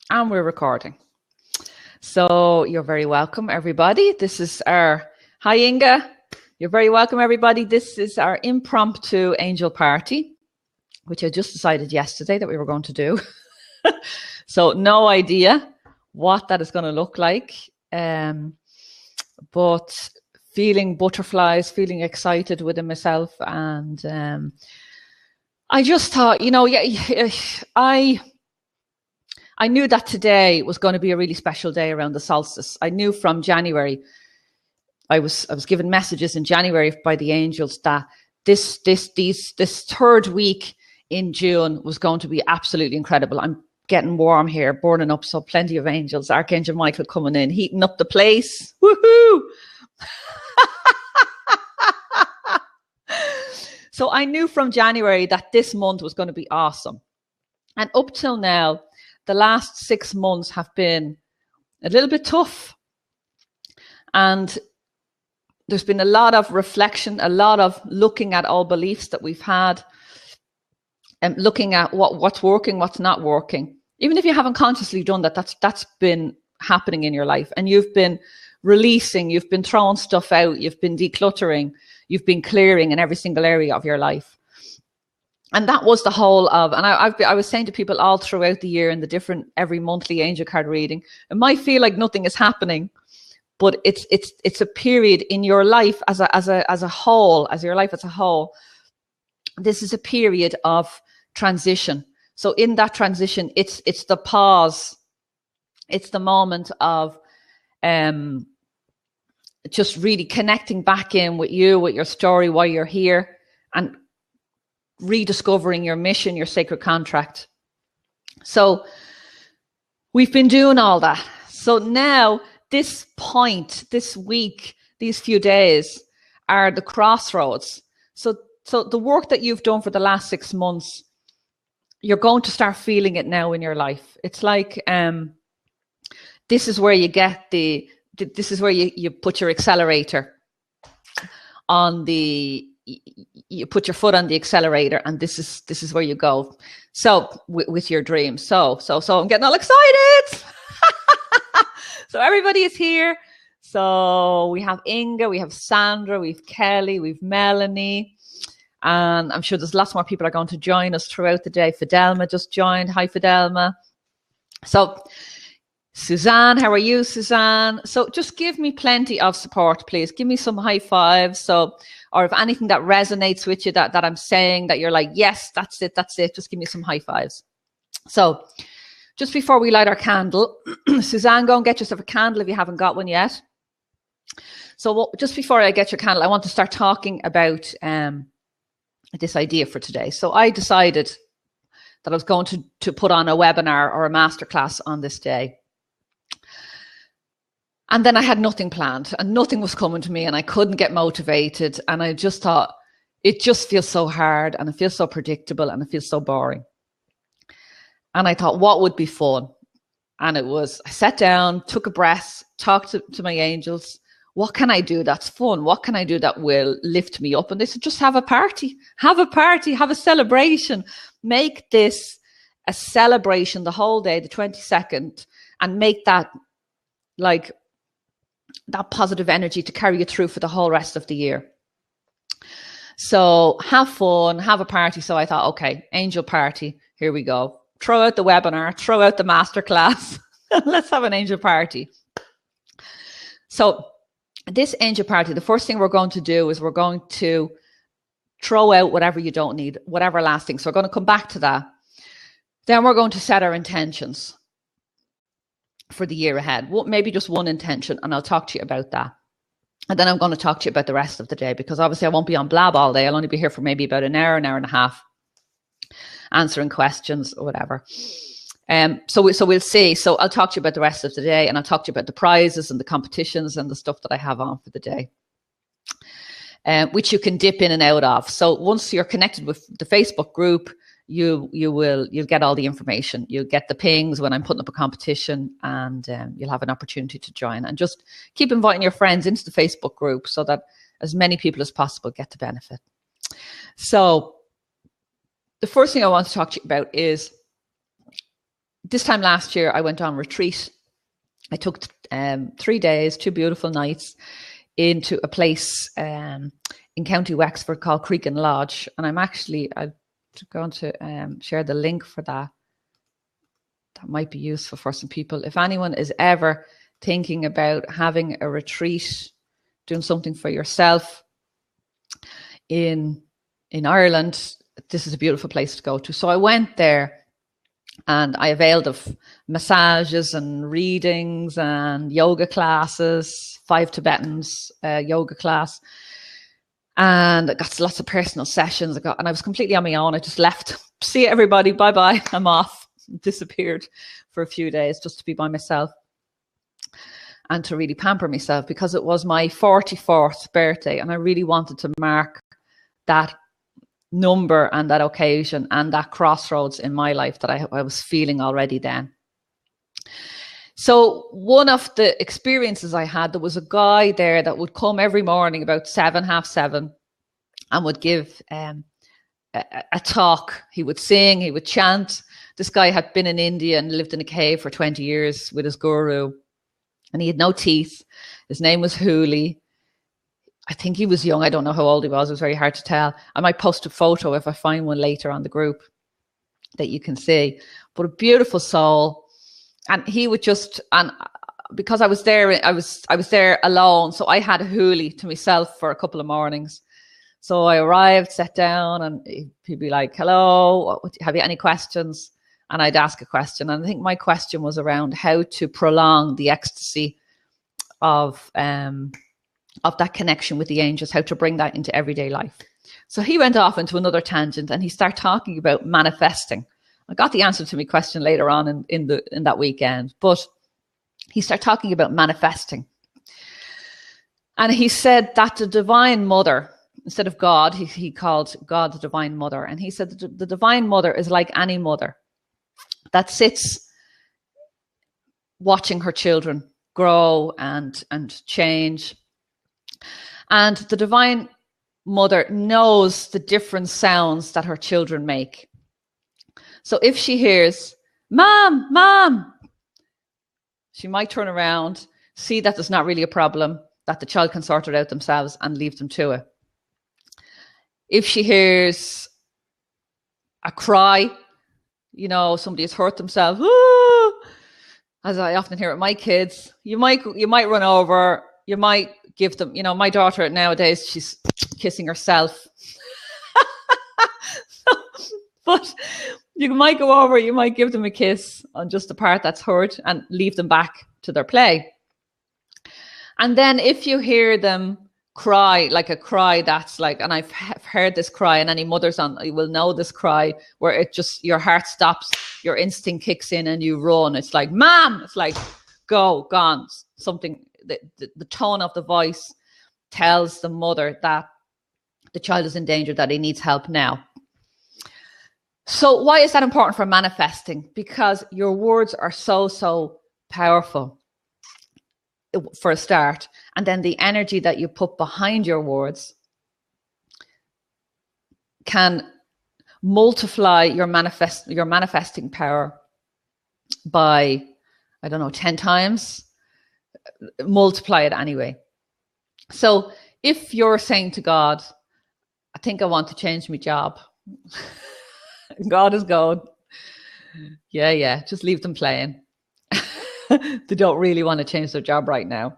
And we're recording. So you're very welcome, everybody. This is our, hi Inga. You're very welcome, everybody. This is our impromptu angel party, which I just decided yesterday that we were going to do. So no idea what that is going to look like. But feeling butterflies, feeling excited within myself. And I just thought, I knew that today was going to be a really special day around the solstice. I knew from January, I was given messages in January by the angels that this third week in June was going to be absolutely incredible. I'm getting warm here, burning up, so plenty of angels. Archangel Michael coming in, heating up the place. Woohoo! So I knew from January that this month was going to be awesome. And up till now, the last 6 months have been a little bit tough. And there's been a lot of reflection, a lot of looking at all beliefs that we've had, and looking at what's working, what's not working. Even if you haven't consciously done that, that's been happening in your life. And you've been releasing, you've been throwing stuff out, you've been decluttering, you've been clearing in every single area of your life. And that was the whole of, and I was saying to people all throughout the year in the different, every monthly angel card reading, it might feel like nothing is happening, but it's a period in your life as a whole, as your life as a whole. This is a period of transition. So in that transition, it's the pause. It's the moment of just really connecting back in with you, with your story, why you're here, and rediscovering your mission, your sacred contract. So we've been doing all that. So now this point, this week, these few days are the crossroads. So the work that you've done for the last 6 months, you're going to start feeling it now in your life. It's like this is where you get this is where you put your accelerator on the, you put your foot on the accelerator, and this is where you go. So with your dreams. So I'm getting all excited. So everybody is here. So we have Inga, we have Sandra, we've Kelly, we've Melanie, and I'm sure there's lots more people are going to join us throughout the day. Fidelma just joined. Hi, Fidelma. So Suzanne, how are you, Suzanne? So just give me plenty of support, please. Give me some high fives. So, or if anything that resonates with you that I'm saying that you're like, yes, that's it. Just give me some high fives. So just before we light our candle, Suzanne, go and get yourself a candle if you haven't got one yet. So just before I get your candle, I want to start talking about this idea for today. So I decided that I was going to put on a webinar or a masterclass on this day. And then I had nothing planned and nothing was coming to me and I couldn't get motivated. And I just thought, it just feels so hard and it feels so predictable and it feels so boring. And I thought, what would be fun? And it was, I sat down, took a breath, talked to my angels. What can I do that's fun? What can I do that will lift me up? And they said, just have a party, have a celebration. Make this a celebration the whole day, the 22nd, and make that like that positive energy to carry you through for the whole rest of the year. So have fun, have a party. So I thought, okay, angel party, here we go. Throw out the webinar, throw out the masterclass. Let's have an angel party. So this angel party, the first thing we're going to do is we're going to throw out whatever you don't need, whatever lasting. So we're going to come back to that. Then we're going to set our intentions for the year ahead. Maybe just one intention, and I'll talk to you about that. And then I'm going to talk to you about the rest of the day, because obviously I won't be on blab all day. I'll only be here for maybe about an hour and a half, answering questions or whatever. So we'll see. So I'll talk to you about the rest of the day, and I'll talk to you about the prizes and the competitions and the stuff that I have on for the day, which you can dip in and out of. So once you're connected with the Facebook group, you'll get all the information. You'll get the pings when I'm putting up a competition, and you'll have an opportunity to join. And just keep inviting your friends into the Facebook group so that as many people as possible get to benefit. So the first thing I want to talk to you about is this time last year, I went on retreat. I took 3 days, 2 beautiful nights into a place in County Wexford called Cregan Lodge. And I'm going to share the link for that. That might be useful for some people. If anyone is ever thinking about having a retreat, doing something for yourself in Ireland, this is a beautiful place to go to. So I went there and I availed of massages and readings and yoga classes, 5 Tibetans yoga class. And I got lots of personal sessions. And I was completely on my own. I just left. See everybody. Bye-bye. I'm off. Disappeared for a few days just to be by myself and to really pamper myself, because it was my 44th birthday and I really wanted to mark that number and that occasion and that crossroads in my life that I was feeling already then. So one of the experiences I had, there was a guy there that would come every morning about 7, half 7, and would give a talk. He would sing, he would chant. This guy had been in India and lived in a cave for 20 years with his guru, and he had no teeth. His name was Hooli. I think he was young. I don't know how old he was. It was very hard to tell. I might post a photo if I find one later on the group that you can see. But a beautiful soul. And he would just, and because I was there, I was there alone. So I had a Hooli to myself for a couple of mornings. So I arrived, sat down, and he'd be like, hello, have you any questions? And I'd ask a question. And I think my question was around how to prolong the ecstasy of that connection with the angels, how to bring that into everyday life. So he went off into another tangent and he started talking about manifesting. I got the answer to my question later on in that weekend, but he started talking about manifesting. And he said that the Divine Mother, instead of God, he called God the Divine Mother. And he said that the Divine Mother is like any mother that sits watching her children grow and change. And the Divine Mother knows the different sounds that her children make. So if she hears, Mom, Mom, she might turn around, see that there's not really a problem, that the child can sort it out themselves and leave them to it. If she hears a cry, you know, somebody has hurt themselves, as I often hear with my kids, you might run over, you might give them, you know, my daughter nowadays, she's kissing herself. But you might go over, you might give them a kiss on just the part that's hurt and leave them back to their play. And then if you hear them cry, like a cry that's like, and I've heard this cry, and any mothers on will know this cry where it just, your heart stops, your instinct kicks in and you run. It's like, Mom, it's like, go, gone. Something, the tone of the voice tells the mother that the child is in danger, that he needs help now. So why is that important for manifesting? Because your words are so powerful for a start. And then the energy that you put behind your words can multiply your manifesting power by, I don't know, 10 times. Multiply it anyway. So if you're saying to God, I think I want to change my job. God is going, yeah, just leave them playing. They don't really want to change their job right now.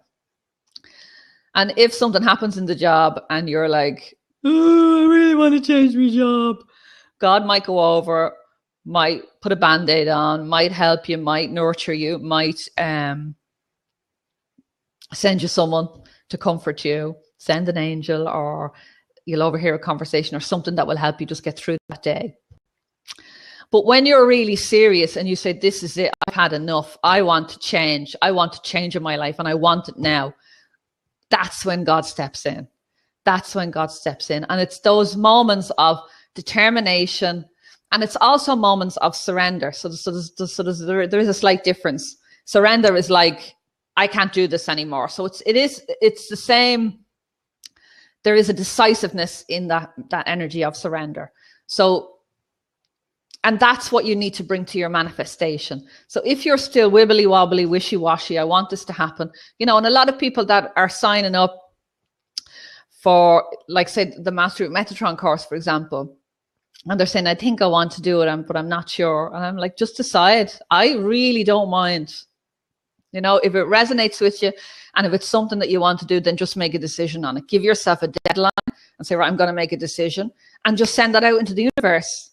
And if something happens in the job and you're like, oh, I really want to change my job, God might go over, might put a Band-Aid on, might help you, might nurture you, might send you someone to comfort you, send an angel, or you'll overhear a conversation or something that will help you just get through that day. But when you're really serious and you say, this is it, I've had enough, I want to change in my life and I want it now, that's when God steps in. That's when God steps in. And it's those moments of determination, and it's also moments of surrender. So there is a slight difference. Surrender is like, I can't do this anymore. So it's the same. There is a decisiveness in that energy of surrender. So And that's what you need to bring to your manifestation. So if you're still wibbly wobbly, wishy washy, I want this to happen, you know, and a lot of people that are signing up for, like, say, the Mastery with Metatron course, for example, and they're saying, I think I want to do it, but I'm not sure. And I'm like, just decide. I really don't mind. You know, if it resonates with you and if it's something that you want to do, then just make a decision on it. Give yourself a deadline and say, right, I'm going to make a decision, and just send that out into the universe.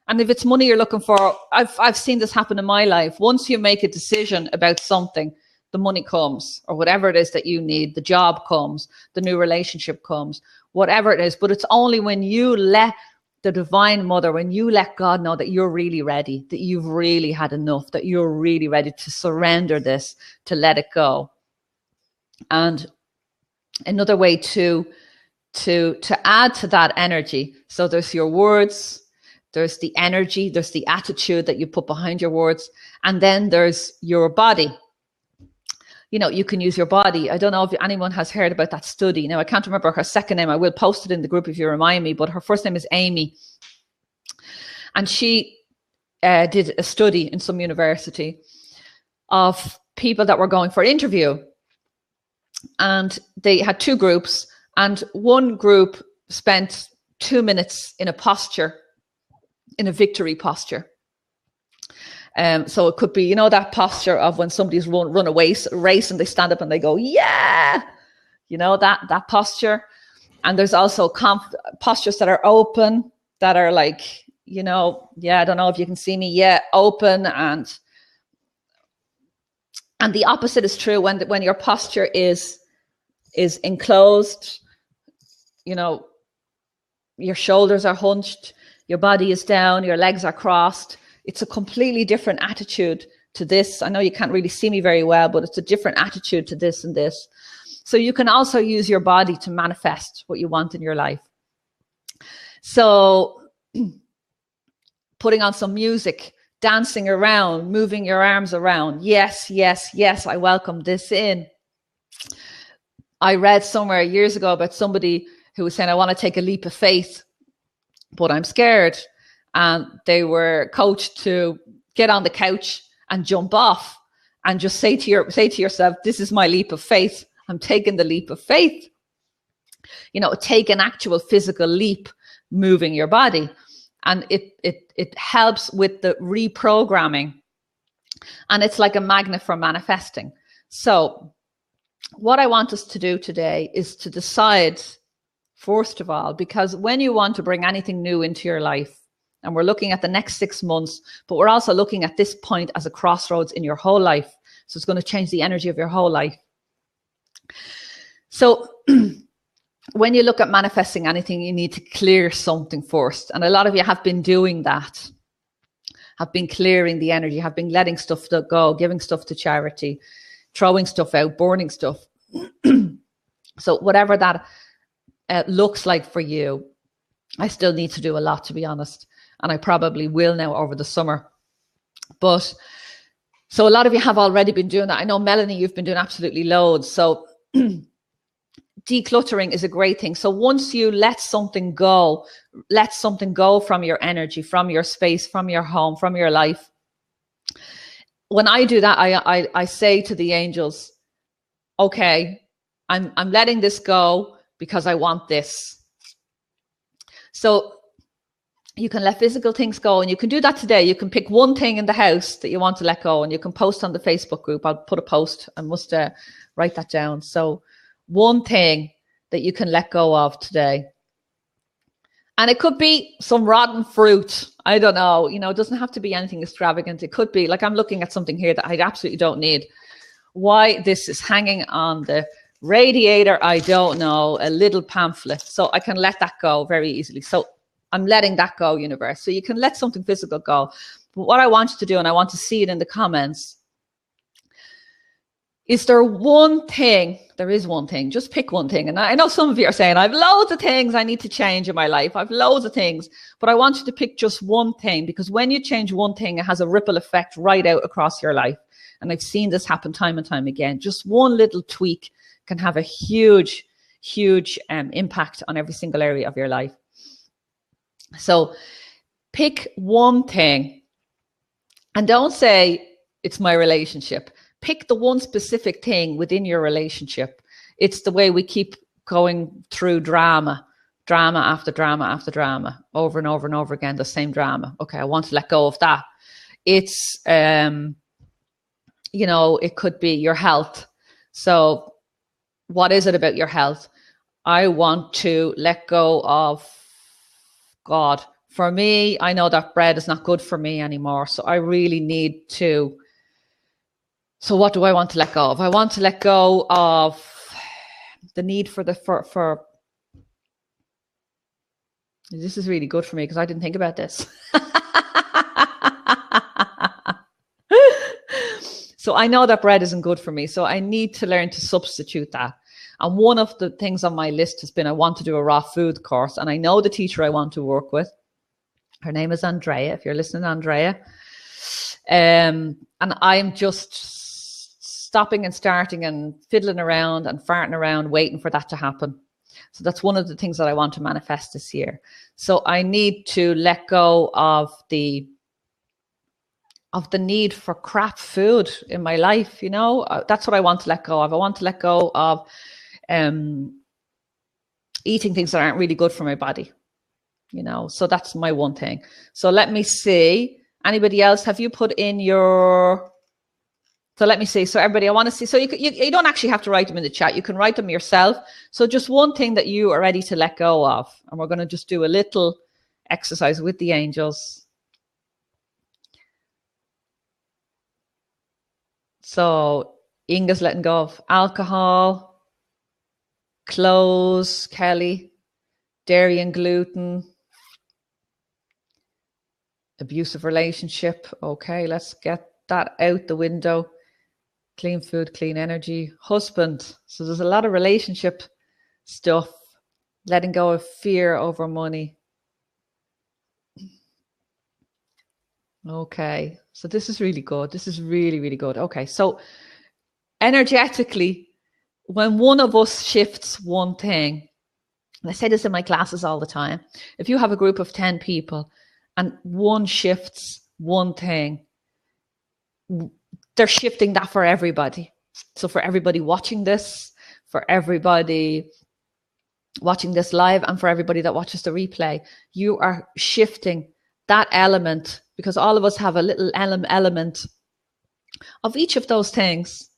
And if it's money you're looking for, I've seen this happen in my life. Once you make a decision about something, the money comes, or whatever it is that you need. The job comes, the new relationship comes, whatever it is. But it's only when you let the Divine Mother, when you let God know that you're really ready, that you've really had enough, that you're really ready to surrender this, to let it go. And another way to add to that energy, so there's your words, there's the energy, there's the attitude that you put behind your words, and then there's your body. You know, you can use your body. I don't know if anyone has heard about that study. Now, I can't remember her second name. I will post it in the group if you remind me, but her first name is Amy. And she did a study in some university of people that were going for an interview. And they had two groups, and one group spent 2 minutes in a posture, in a victory posture. So it could be, you know, that posture of when somebody's run a race and they stand up and they go, yeah, you know, that posture. And there's also postures that are open, that are like, you know, yeah, I don't know if you can see me, yeah, open. And the opposite is true when your posture is enclosed, you know, your shoulders are hunched, your body is down, your legs are crossed. It's a completely different attitude to this. I know you can't really see me very well, but it's a different attitude to this and this. So you can also use your body to manifest what you want in your life. So putting on some music, dancing around, moving your arms around. Yes, yes, yes, I welcome this in. I read somewhere years ago about somebody who was saying, I want to take a leap of faith, but I'm scared. And they were coached to get on the couch and jump off and just say to yourself, this is my leap of faith. I'm taking the leap of faith. You know, take an actual physical leap, moving your body. And it helps with the reprogramming. And it's like a magnet for manifesting. So what I want us to do today is to decide, first of all, because when you want to bring anything new into your life, and we're looking at the next 6 months, but we're also looking at this point as a crossroads in your whole life. So it's going to change the energy of your whole life. So when you look at manifesting anything, you need to clear something first. And a lot of you have been doing that, have been clearing the energy, have been letting stuff go, giving stuff to charity, throwing stuff out, burning stuff. So whatever that looks like for you, I still need to do a lot, to be honest. And I probably will now over the summer. But so a lot of you have already been doing that. I know, Melanie, you've been doing absolutely loads. So decluttering is a great thing. So once you let something go from your energy, from your space, from your home, from your life. When I do that, I say to the angels, okay, I'm letting this go because I want this. So you can let physical things go, and you can do that today. You can pick one thing in the house that you want to let go, and you can post on the Facebook group. I'll put a post. I must write that down. So one thing that you can let go of today. And it could be some rotten fruit. I don't know. You know, it doesn't have to be anything extravagant. It could be, like, I'm looking at something here that I absolutely don't need. Why this is hanging on the radiator, I don't know. A little pamphlet. So I can let that go very easily. So I'm letting that go, universe. So you can let something physical go. But what I want you to do, and I want to see it in the comments, is there one thing? There is one thing. Just pick one thing. And I know some of you are saying, I've loads of things I need to change in my life. I've loads of things. But I want you to pick just one thing, because when you change one thing, it has a ripple effect right out across your life. And I've seen this happen time and time again. Just one little tweak can have a huge, huge impact on every single area of your life. So Pick one thing, and don't say it's my relationship. Pick the one specific thing within your relationship. It's the way we keep going through drama after drama after drama, over and over and over again, the same drama. Okay, I want to let go of that. It's, you know, it could be your health. So what is it about your health? I want to let go of God. For me, I know that bread is not good for me anymore. So I really need to. So what do I want to let go of? I want to let go of the need for this is really good for me because I didn't think about this. So I know that bread isn't good for me. So I need to learn to substitute that. And one of the things on my list has been, I want to do a raw food course. And I know the teacher I want to work with. Her name is Andrea. If you're listening, Andrea. And I'm just stopping and starting and fiddling around and farting around, waiting for that to happen. So that's one of the things that I want to manifest this year. So I need to let go of the need for crap food in my life. You know, that's what I want to let go of. I want to let go of eating things that aren't really good for my body. You know, so that's my one thing. So let me see. Anybody else? Have you put in your? So let me see. So everybody, I want to see. So you don't actually have to write them in the chat. You can write them yourself. So just one thing that you are ready to let go of. And we're going to just do a little exercise with the angels. So Inga's letting go of alcohol, clothes, Kelly, dairy and gluten, abusive relationship. Okay, let's get that out the window. Clean food, clean energy, husband. So there's a lot of relationship stuff. Letting go of fear over money. Okay, so this is really good. This is really, really good. Okay, so energetically, when one of us shifts one thing, and I say this in my classes all the time, if you have a group of 10 people and one shifts one thing, they're shifting that for everybody. So for everybody watching this, for everybody watching this live, and for everybody that watches the replay, you are shifting that element, because all of us have a little element of each of those things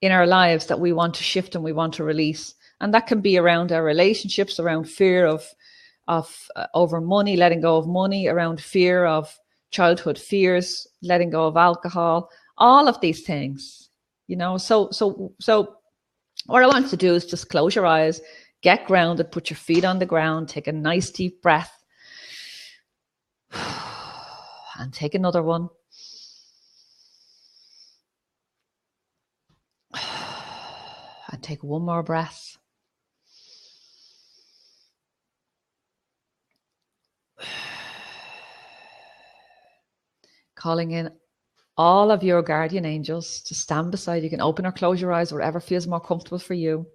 in our lives that we want to shift and we want to release. And that can be around our relationships, around fear of over money, letting go of money, around fear of childhood fears, letting go of alcohol, all of these things, you know. So what I want to do is just close your eyes, get grounded, put your feet on the ground, take a nice deep breath, and take another one. And take one more breath. Calling in all of your guardian angels to stand beside you. You can open or close your eyes, whatever feels more comfortable for you.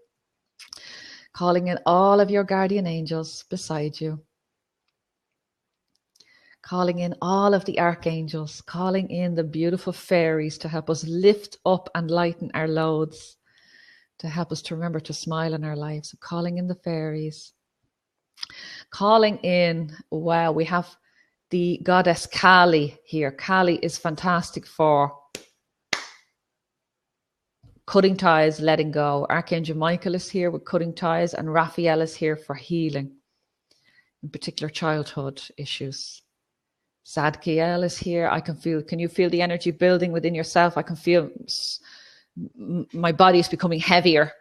Calling in all of your guardian angels beside you. Calling in all of the archangels, calling in the beautiful fairies to help us lift up and lighten our loads, to help us to remember to smile in our lives. So calling in the fairies. Calling in, wow, we have the goddess Kali here. Kali is fantastic for cutting ties, letting go. Archangel Michael is here with cutting ties, and Raphael is here for healing, in particular childhood issues. Zadkiel is here. I can feel, can you feel the energy building within yourself? I can feel my body is becoming heavier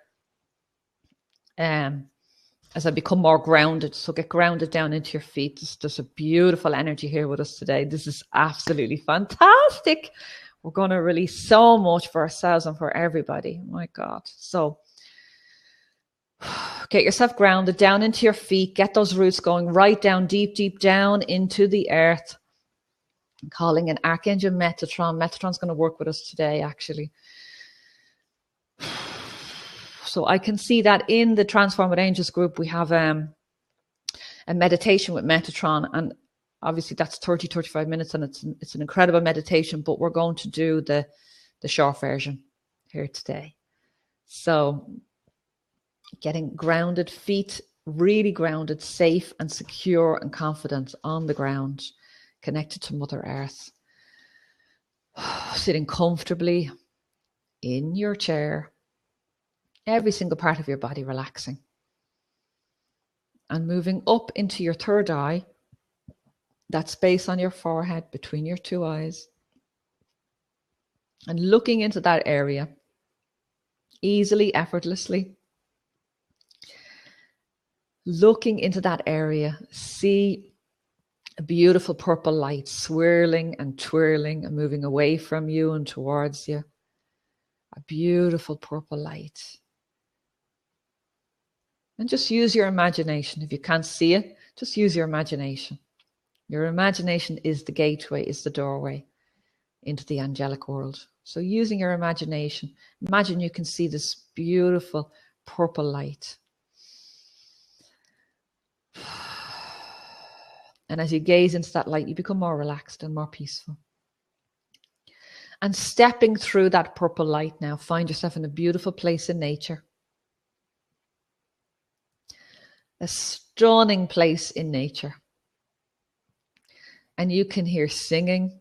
as I become more grounded. So get grounded down into your feet. There's a beautiful energy here with us today. This is absolutely fantastic. We're going to release so much for ourselves and for everybody. My God. So get yourself grounded down into your feet. Get those roots going right down, deep, deep down into the earth. Calling in Archangel Metatron. Metatron's going to work with us today, actually. So I can see that in the Transform with Angels group, we have a meditation with Metatron. And Obviously, that's 30, 35 minutes, and it's an incredible meditation, but we're going to do the short version here today. So getting grounded, feet really grounded, safe and secure and confident on the ground, connected to Mother Earth. Sitting comfortably in your chair, every single part of your body relaxing. And moving up into your third eye, that space on your forehead between your two eyes. And looking into that area, easily, effortlessly. Looking into that area, see a beautiful purple light swirling and twirling and moving away from you and towards you. A beautiful purple light. And just use your imagination. If you can't see it, just use your imagination. Your imagination is the gateway, is the doorway into the angelic world. So using your imagination, imagine you can see this beautiful purple light. And as you gaze into that light, you become more relaxed and more peaceful. And stepping through that purple light now, find yourself in a beautiful place in nature. A stunning place in nature. And you can hear singing,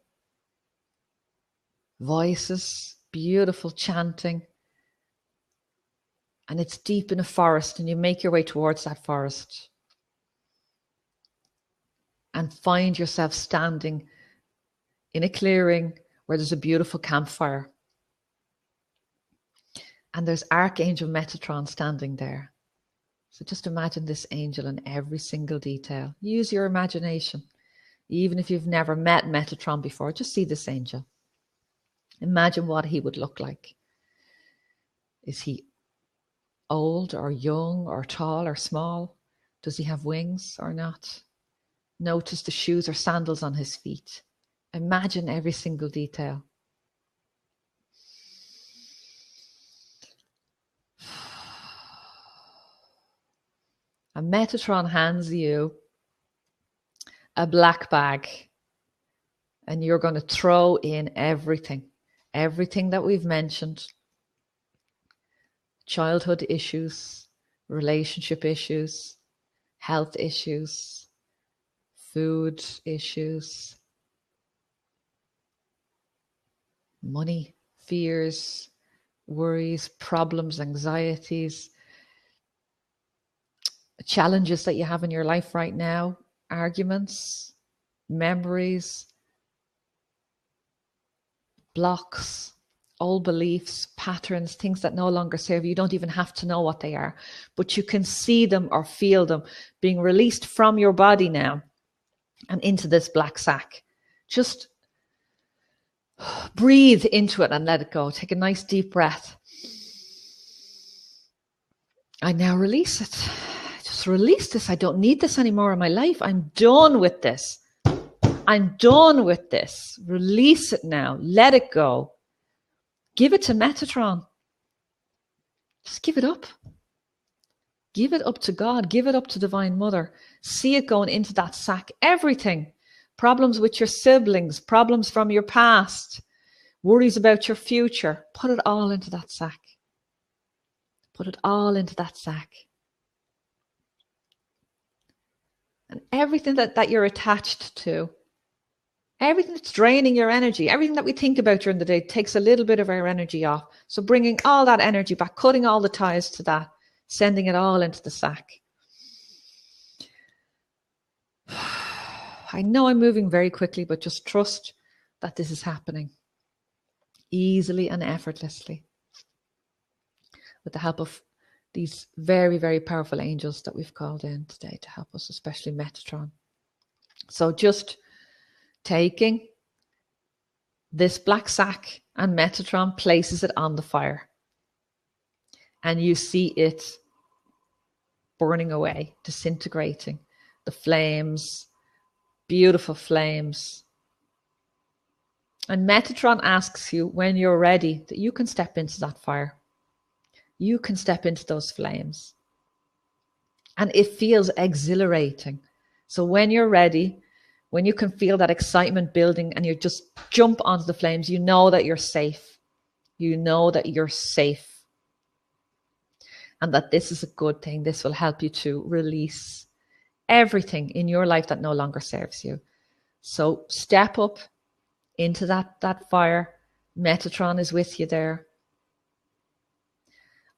voices, beautiful chanting. And it's deep in a forest, and you make your way towards that forest. And find yourself standing in a clearing where there's a beautiful campfire. And there's Archangel Metatron standing there. So just imagine this angel in every single detail. Use your imagination. Even if you've never met Metatron before, just see this angel. Imagine what he would look like. Is he old or young or tall or small? Does he have wings or not? Notice the shoes or sandals on his feet. Imagine every single detail. And Metatron hands you a black bag, and you're going to throw in everything that we've mentioned. Childhood issues, relationship issues, health issues, food issues, money, fears, worries, problems, anxieties, challenges that you have in your life right now, arguments, memories, blocks, old beliefs, patterns, things that no longer serve you. You don't even have to know what they are, but you can see them or feel them being released from your body now and into this black sack. Just breathe into it and let it go. Take a nice deep breath. I now release it. Just release this. I don't need this anymore in my life. I'm done with this. I'm done with this. Release it now. Let it go. Give it to Metatron. Just give it up. Give it up to God. Give it up to Divine Mother. See it going into that sack. Everything. Problems with your siblings. Problems from your past. Worries about your future. Put it all into that sack. Put it all into that sack. And everything that you're attached to, everything that's draining your energy, everything that we think about during the day takes a little bit of our energy off. So bringing all that energy back, cutting all the ties to that, sending it all into the sack. I know I'm moving very quickly, but just trust that this is happening easily and effortlessly with the help of these very, very powerful angels that we've called in today to help us, especially Metatron. So just taking this black sack, and Metatron places it on the fire. And you see it burning away, disintegrating. The flames, beautiful flames. And Metatron asks you, when you're ready, that you can step into that fire. You can step into those flames. And it feels exhilarating. So when you're ready, when you can feel that excitement building and you just jump onto the flames, you know that you're safe. You know that you're safe. And that this is a good thing. This will help you to release everything in your life that no longer serves you. So step up into that fire. Metatron is with you there.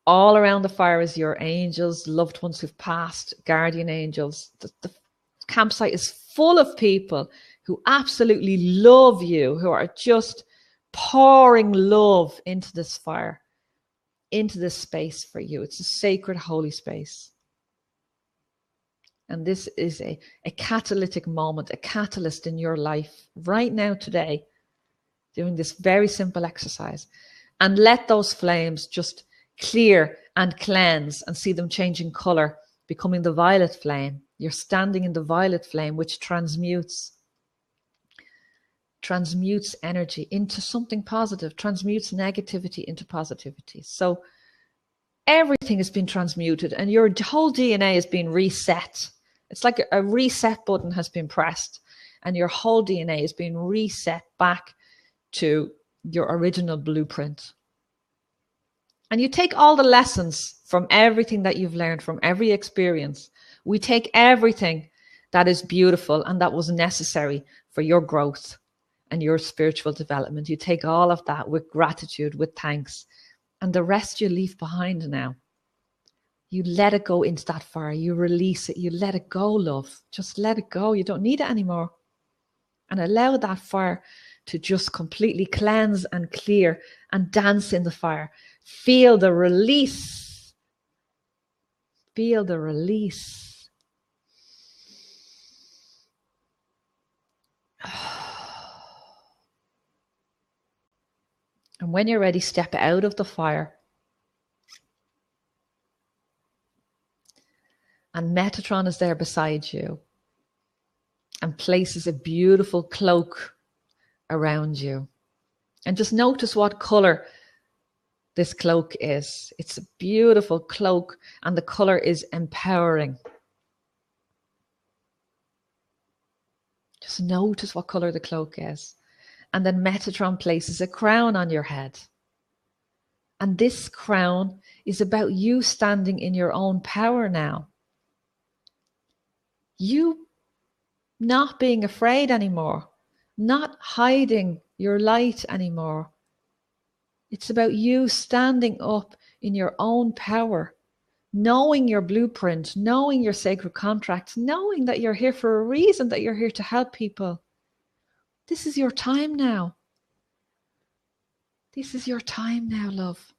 All around the fire is your angels, loved ones who've passed, guardian angels. The campsite is full of people who absolutely love you, who are just pouring love into this fire, into this space for you. It's a sacred, holy space. And this is a catalytic moment, a catalyst in your life right now, today, doing this very simple exercise. And let those flames just clear and cleanse and see them changing color, becoming the violet flame. You're standing in the violet flame, which transmutes energy into something positive, transmutes negativity into positivity. So everything has been transmuted and your whole DNA has been reset. It's like a reset button has been pressed and your whole DNA has been reset back to your original blueprint. And you take all the lessons from everything that you've learned, from every experience. We take everything that is beautiful and that was necessary for your growth and your spiritual development. You take all of that with gratitude, with thanks, and the rest you leave behind now. You let it go into that fire. You release it. You let it go, love. Just let it go. You don't need it anymore. And allow that fire to just completely cleanse and clear and dance in the fire. Feel the release. Feel the release. And when you're ready, step out of the fire. And Metatron is there beside you and places a beautiful cloak around you. And just notice what color this cloak is. It's a beautiful cloak and the color is empowering. Just notice what color the cloak is. And then Metatron places a crown on your head. And this crown is about you standing in your own power now. You not being afraid anymore, not hiding your light anymore. It's about you standing up in your own power, knowing your blueprint, knowing your sacred contracts, knowing that you're here for a reason, that you're here to help people. This is your time now. This is your time now, love.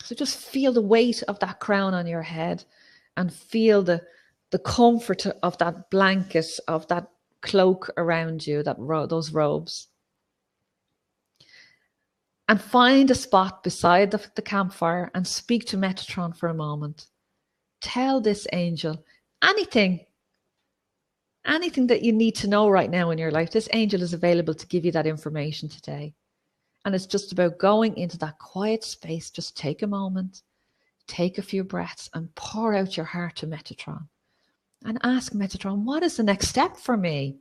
So just feel the weight of that crown on your head and feel the comfort of that blanket, of that cloak around you, those robes. And find a spot beside the campfire and speak to Metatron for a moment. Tell this angel anything that you need to know right now in your life. This angel is available to give you that information today. And it's just about going into that quiet space. Just take a moment, take a few breaths and pour out your heart to Metatron. And ask Metatron, what is the next step for me?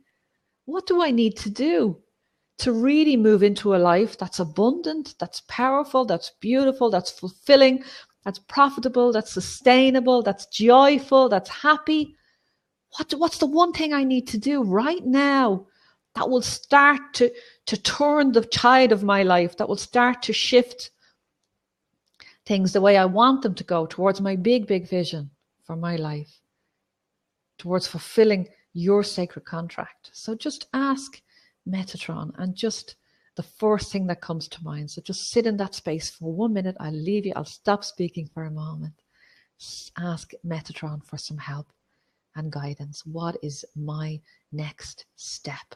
What do I need to do to really move into a life that's abundant, that's powerful, that's beautiful, that's fulfilling, that's profitable, that's sustainable, that's joyful, that's happy? What's the one thing I need to do right now that will start to turn the tide of my life, that will start to shift things the way I want them to go towards my big, big vision for my life, towards fulfilling your sacred contract? So just ask Metatron and just the first thing that comes to mind. So just sit in that space for 1 minute. I'll leave you. I'll stop speaking for a moment. Ask Metatron for some help and guidance. What is my next step?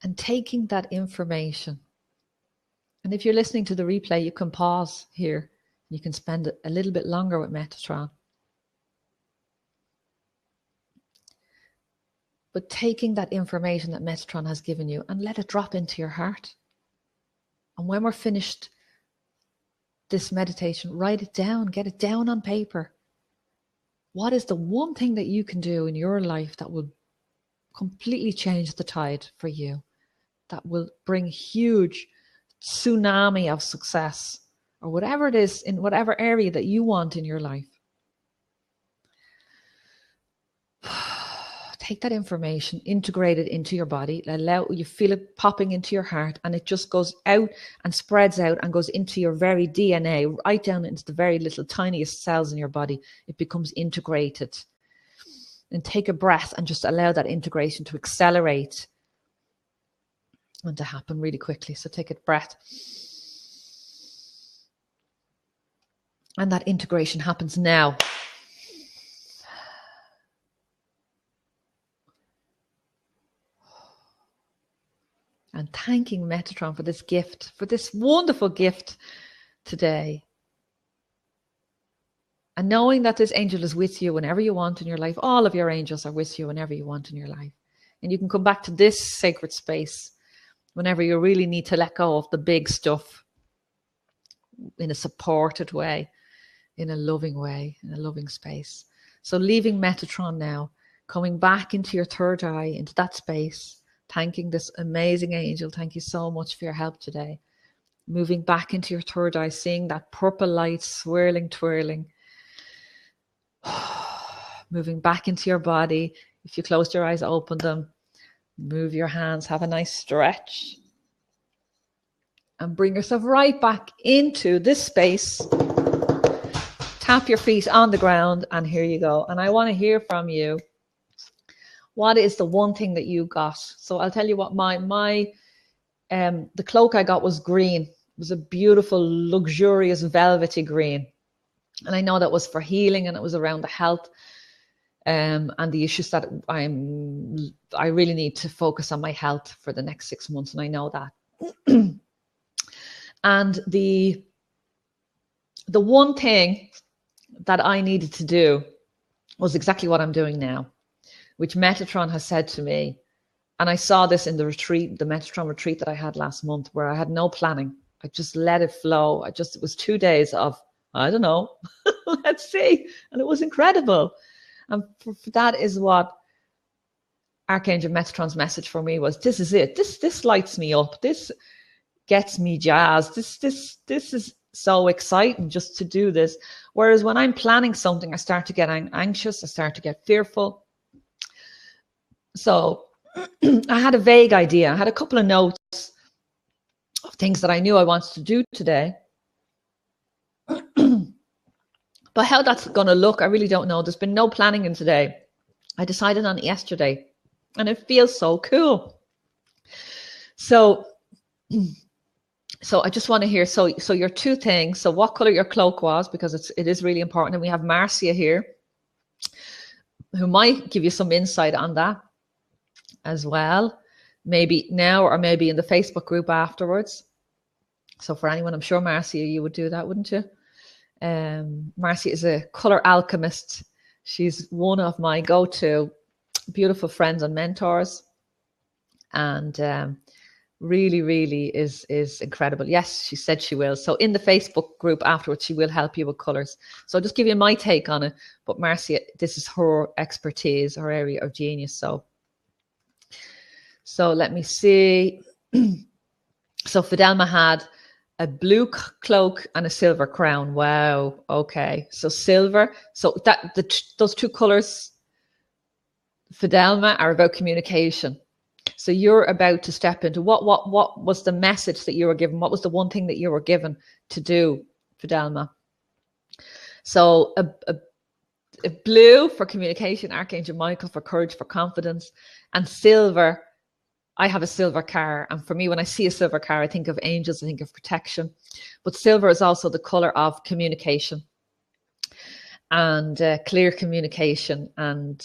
and taking that information. And if you're listening to the replay, you can pause here. You can spend a little bit longer with Metatron. But taking that information that Metatron has given you and let it drop into your heart. And when we're finished this meditation, write it down, get it down on paper. What is the one thing that you can do in your life that will completely change the tide for you, that will bring huge tsunami of success, or whatever it is in whatever area that you want in your life? Take that information, integrate it into your body, allow you feel it popping into your heart, and it just goes out and spreads out and goes into your very DNA, right down into the very little tiniest cells in your body. It becomes integrated. And take a breath and just allow that integration to accelerate and to happen really quickly. So take a breath. And that integration happens now. And thanking Metatron for this gift, for this wonderful gift today. And knowing that this angel is with you whenever you want in your life. All of your angels are with you whenever you want in your life. And you can come back to this sacred space whenever you really need to let go of the big stuff in a supported way, in a loving way, in a loving space. So leaving Metatron now, coming back into your third eye, into that space, thanking this amazing angel. Thank you so much for your help today. Moving back into your third eye, seeing that purple light swirling, twirling. Moving back into your body. If you closed your eyes, open them. Move your hands, have a nice stretch. And bring yourself right back into this space. Tap your feet on the ground, and here you go. And I want to hear from you. What is the one thing that you got? So I'll tell you what the cloak I got was green. It was a beautiful, luxurious, velvety green. And I know that was for healing, and it was around the health and the issues that I really need to focus on my health for the next 6 months. And I know that. And the one thing that I needed to do was exactly what I'm doing now, which Metatron has said to me. And I saw this in the retreat, the Metatron retreat that I had last month, where I had no planning. I just let it flow. It was 2 days of, I don't know, let's see. And it was incredible. And that is what Archangel Metatron's message for me was. This is it. This lights me up. This gets me jazzed. This is so exciting just to do this. Whereas when I'm planning something, I start to get anxious. I start to get fearful. So I had a vague idea. I had a couple of notes of things that I knew I wanted to do today. But how that's going to look, I really don't know. There's been no planning in today. I decided on it yesterday, and it feels so cool. So I just want to hear, so your two things. So what color your cloak was, because it is really important. And we have Marcia here, who might give you some insight on that as well. Maybe now, or maybe in the Facebook group afterwards. So for anyone, I'm sure Marcia, you would do that, wouldn't you? Marcia is a color alchemist. She's one of my go-to beautiful friends and mentors, and really, really is incredible. Yes, she said she will. So in the Facebook group afterwards, she will help you with colors. So I'll just give you my take on it. But Marcia, this is her expertise, her area of genius. So let me see. So Fidelma had a blue cloak and a silver crown. Wow. Okay. So silver. So those two colors, Fidelma, are about communication. So you're about to step into what was the message that you were given? What was the one thing that you were given to do, Fidelma? So a blue for communication, Archangel Michael for courage, for confidence, and silver. I have a silver car, and for me, when I see a silver car, I think of angels, I think of protection. But silver is also the color of communication and clear communication, and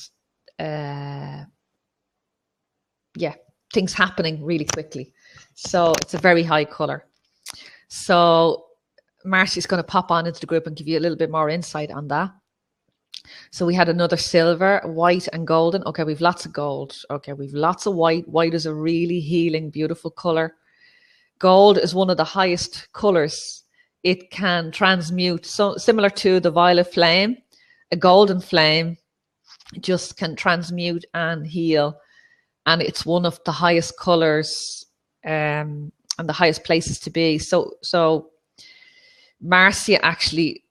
things happening really quickly. So it's a very high color. So Marcy's going to pop on into the group and give you a little bit more insight on that. So we had another silver, white and golden. Okay, we've lots of gold. Okay, we've lots of white. White is a really healing, beautiful color. Gold is one of the highest colors. It can transmute, so similar to the violet flame, a golden flame just can transmute and heal. And it's one of the highest colors and the highest places to be. So Marcia actually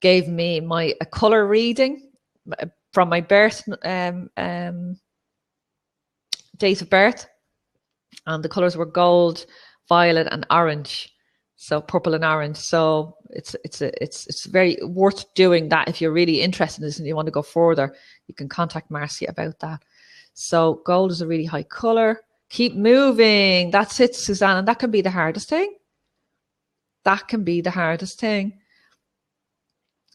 gave me a color reading from my birth date of birth, and the colors were gold, violet, and orange. So purple and orange. So it's very worth doing that. If you're really interested in this and you want to go further, you can contact Marcia about that. So gold is a really high color. Keep moving. That's it, Suzanne. And that can be the hardest thing. That can be the hardest thing,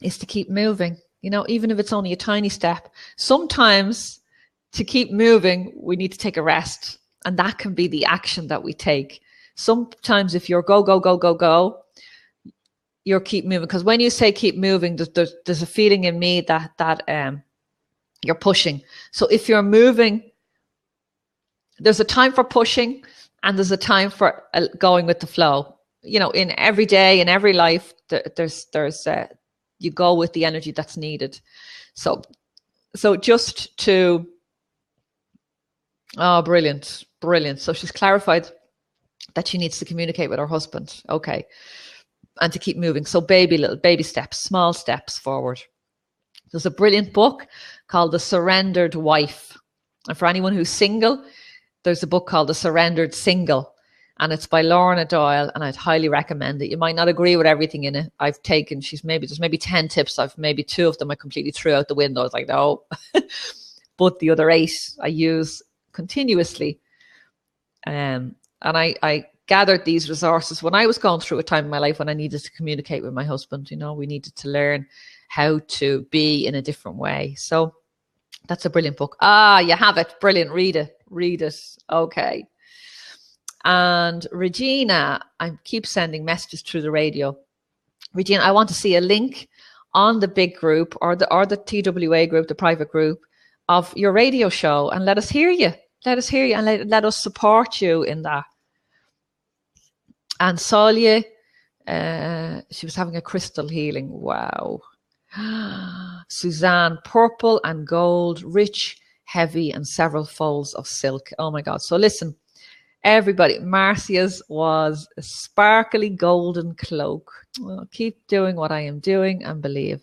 is to keep moving. You know, even if it's only a tiny step. Sometimes to keep moving, we need to take a rest. And that can be the action that we take. Sometimes if you're go, you're keep moving. Because when you say keep moving, there's a feeling in me that you're pushing. So if you're moving, there's a time for pushing and there's a time for going with the flow. You know, in every day, in every life, there's you go with the energy that's needed. So just to, oh, brilliant. So she's clarified that she needs to communicate with her husband. Okay. And to keep moving. So little baby steps, small steps forward. There's a brilliant book called The Surrendered Wife. And for anyone who's single, there's a book called The Surrendered Single. And it's by Lorna Doyle, and I'd highly recommend it. You might not agree with everything in it. I've taken, there's maybe 10 tips. Maybe 2 of them I completely threw out the window. I was like, no. But the other 8 I use continuously. And I gathered these resources when I was going through a time in my life when I needed to communicate with my husband. You know, we needed to learn how to be in a different way. So that's a brilliant book. You have it. Brilliant. Read it. Okay. And Regina, I keep sending messages through the radio. Regina, I want to see a link on the big group or the TWA group, the private group of your radio show, and let us hear you. Let us hear you and let us support you in that. And Solia, she was having a crystal healing. Wow. Suzanne, purple and gold, rich, heavy, and several folds of silk. Oh my God. So listen, everybody, Marcia's was a sparkly golden cloak. Well, keep doing what I am doing and believe.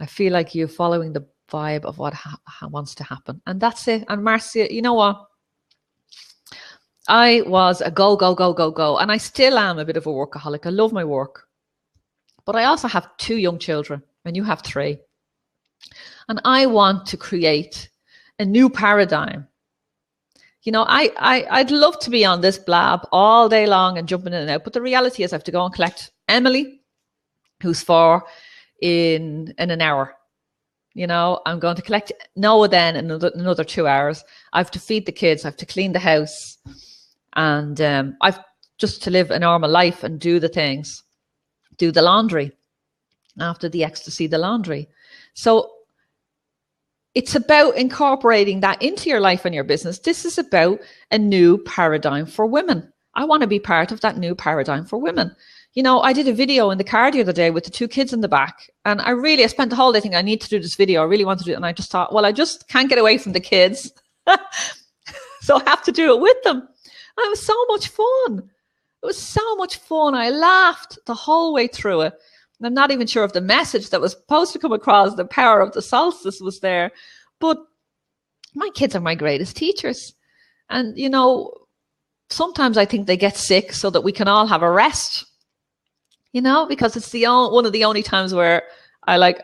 I feel like you're following the vibe of what wants to happen. And that's it. And Marcia, you know what? I was a go. And I still am a bit of a workaholic. I love my work. But I also have 2 young children, and you have 3. And I want to create a new paradigm. You know, I'd love to be on this blab all day long and jumping in and out. But the reality is I have to go and collect Emily, who's 4, in an hour. You know, I'm going to collect Noah then in another 2 hours. I have to feed the kids. I have to clean the house. And I've just to live a normal life and do the things. Do the laundry. After the ecstasy, the laundry. So it's about incorporating that into your life and your business. This is about a new paradigm for women. I want to be part of that new paradigm for women. You know, I did a video in the car the other day with the 2 kids in the back. And I spent the whole day thinking I need to do this video. I really want to do it. And I just thought, well, I just can't get away from the kids. So I have to do it with them. And it was so much fun. It was so much fun. I laughed the whole way through it. And I'm not even sure if the message that was supposed to come across, the power of the solstice, was there. But my kids are my greatest teachers. And, you know, sometimes I think they get sick so that we can all have a rest. You know, because it's one of the only times where I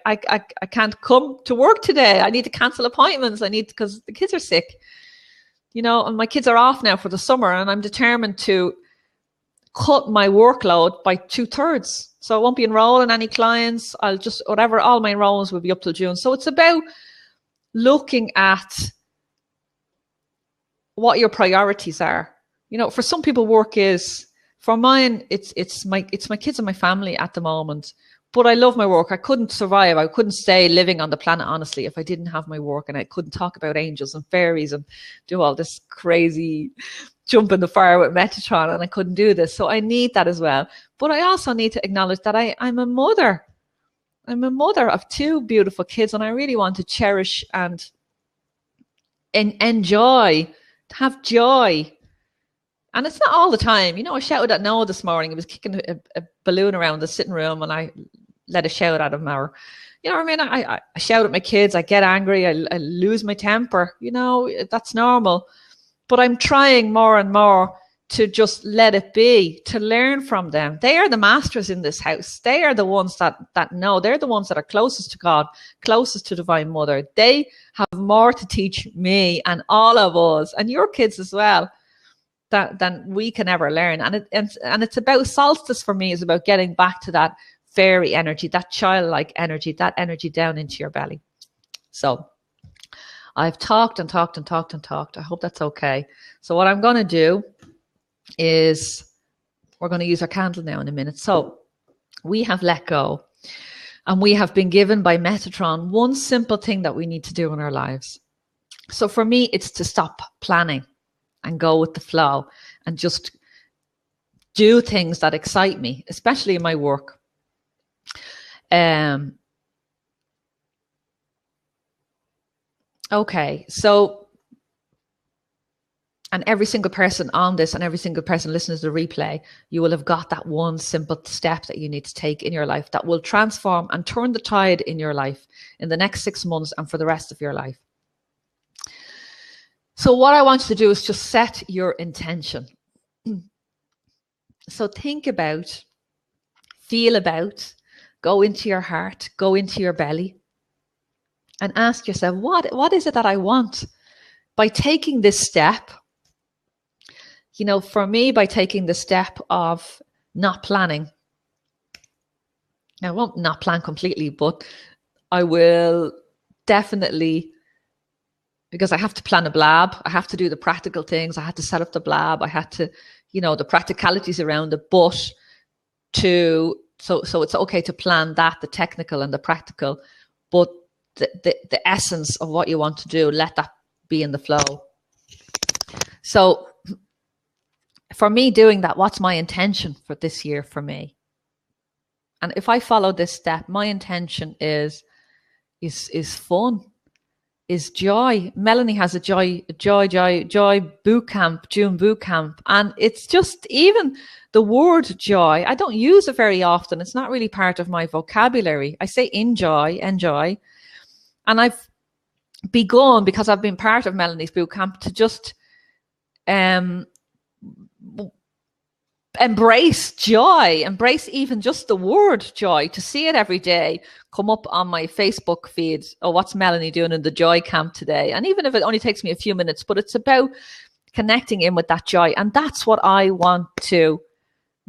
can't come to work today. I need to cancel appointments. Because the kids are sick. You know, and my kids are off now for the summer, and I'm determined to cut my workload by 2/3. So I won't be enrolling any clients. I'll just, whatever, all my enrollments will be up till June. So it's about looking at what your priorities are. You know, for some people work is, for mine, it's my kids and my family at the moment. But I love my work. I couldn't survive. I couldn't stay living on the planet, honestly, if I didn't have my work, and I couldn't talk about angels and fairies and do all this crazy jump in the fire with Metatron, and I couldn't do this. So I need that as well. But I also need to acknowledge that I'm a mother. I'm a mother of 2 beautiful kids, and I really want to cherish and enjoy, have joy. And it's not all the time. You know, I shouted at Noah this morning. He was kicking a balloon around the sitting room, and I let a shout at him. Or, you know what I mean? I shout at my kids. I get angry. I lose my temper. You know, that's normal. But I'm trying more and more to just let it be, to learn from them. They are the masters in this house. They are the ones that know. They're the ones that are closest to God, closest to Divine Mother. They have more to teach me and all of us, and your kids as well, than we can ever learn. And it's about Solstice for me, is about getting back to that fairy energy, that childlike energy, that energy down into your belly. So I've talked and talked and talked and talked. I hope that's okay. So what I'm going to do is we're going to use our candle now in a minute. So we have let go, and we have been given by Metatron one simple thing that we need to do in our lives. So for me, it's to stop planning and go with the flow and just do things that excite me, especially in my work. Okay, so, and every single person on this and every single person listening to the replay, you will have got that one simple step that you need to take in your life that will transform and turn the tide in your life in the next 6 months and for the rest of your life. So what I want you to do is just set your intention. So think about, feel about, go into your heart, go into your belly, and ask yourself, what is it that I want? By taking this step, you know, for me, by taking the step of not planning, I won't not plan completely, but I will definitely, because I have to plan a blab, I have to do the practical things, I had to set up the blab, I had to, you know, the practicalities around it, but so it's okay to plan that, the technical and the practical, but the essence of what you want to do, let that be in the flow. So for me doing that, what's my intention for this year for me? And if I follow this step, my intention is fun, is joy. Melanie has a joy boot camp, June boot camp. And it's just, even the word joy, I don't use it very often. It's not really part of my vocabulary. I say enjoy. And I've begun, because I've been part of Melanie's boot camp, to just embrace joy, embrace even just the word joy, to see it every day come up on my Facebook feed. Oh, what's Melanie doing in the joy camp today? And even if it only takes me a few minutes, but it's about connecting in with that joy. And that's what I want to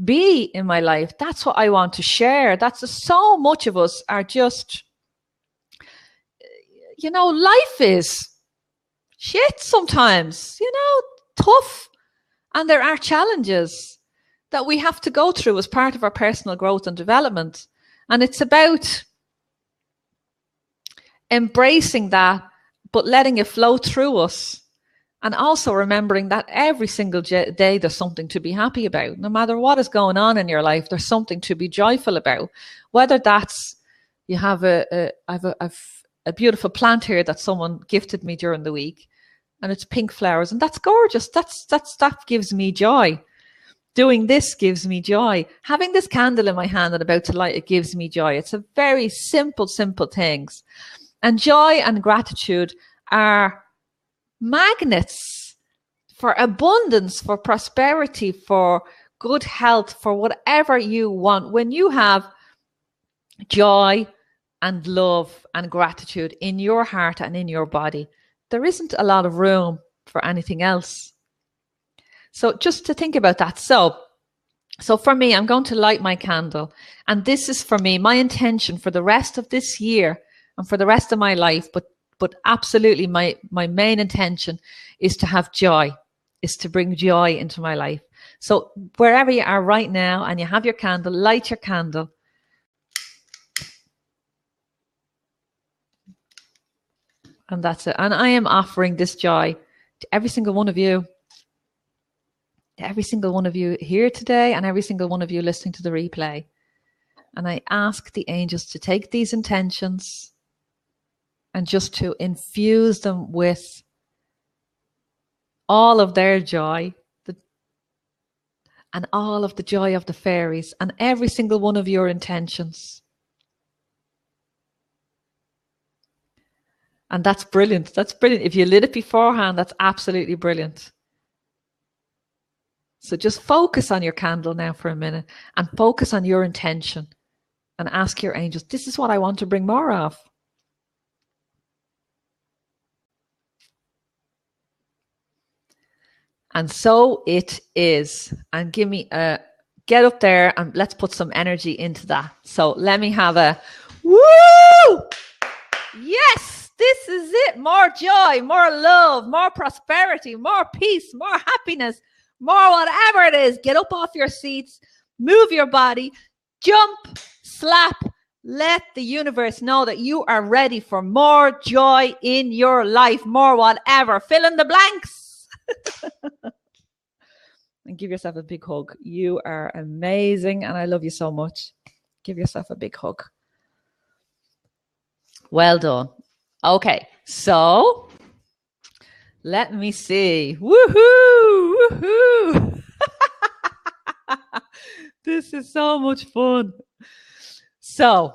be in my life. That's what I want to share. That's so much of us are just, you know, life is shit sometimes, you know, tough. And there are challenges that we have to go through as part of our personal growth and development. And it's about embracing that, but letting it flow through us. And also remembering that every single day there's something to be happy about. No matter what is going on in your life, there's something to be joyful about. Whether that's, you have a beautiful plant here that someone gifted me during the week, and it's pink flowers, and that's gorgeous. That gives me joy. Doing this gives me joy. Having this candle in my hand and about to light it gives me joy. It's a very simple things. And joy and gratitude are magnets for abundance, for prosperity, for good health, for whatever you want. When you have joy and love and gratitude in your heart and in your body, there isn't a lot of room for anything else. So just to think about that. So for me, I'm going to light my candle. And this is for me, my intention for the rest of this year and for the rest of my life. But absolutely my main intention is to have joy. is to bring joy into my life. So wherever you are right now and you have your candle, light your candle. And that's it. And I am offering this joy to every single one of you. To every single one of you here today and every single one of you listening to the replay. And I ask the angels to take these intentions and just to infuse them with all of their joy and all of the joy of the fairies and every single one of your intentions. And that's brilliant. That's brilliant. If you lit it beforehand, that's absolutely brilliant. So just focus on your candle now for a minute and focus on your intention and ask your angels, this is what I want to bring more of. And so it is. And give me a, get up there and let's put some energy into that. So let me have a woo! Yes, this is it. More joy, more love, more prosperity, more peace, more happiness, more whatever it is. Get up off your seats, move your body, jump, slap. Let the universe know that you are ready for more joy in your life, more whatever. Fill in the blanks. And give yourself a big hug. You are amazing and I love you so much. Give yourself a big hug. Well done. Okay, so let me see. Woohoo! Woohoo! This is so much fun. So,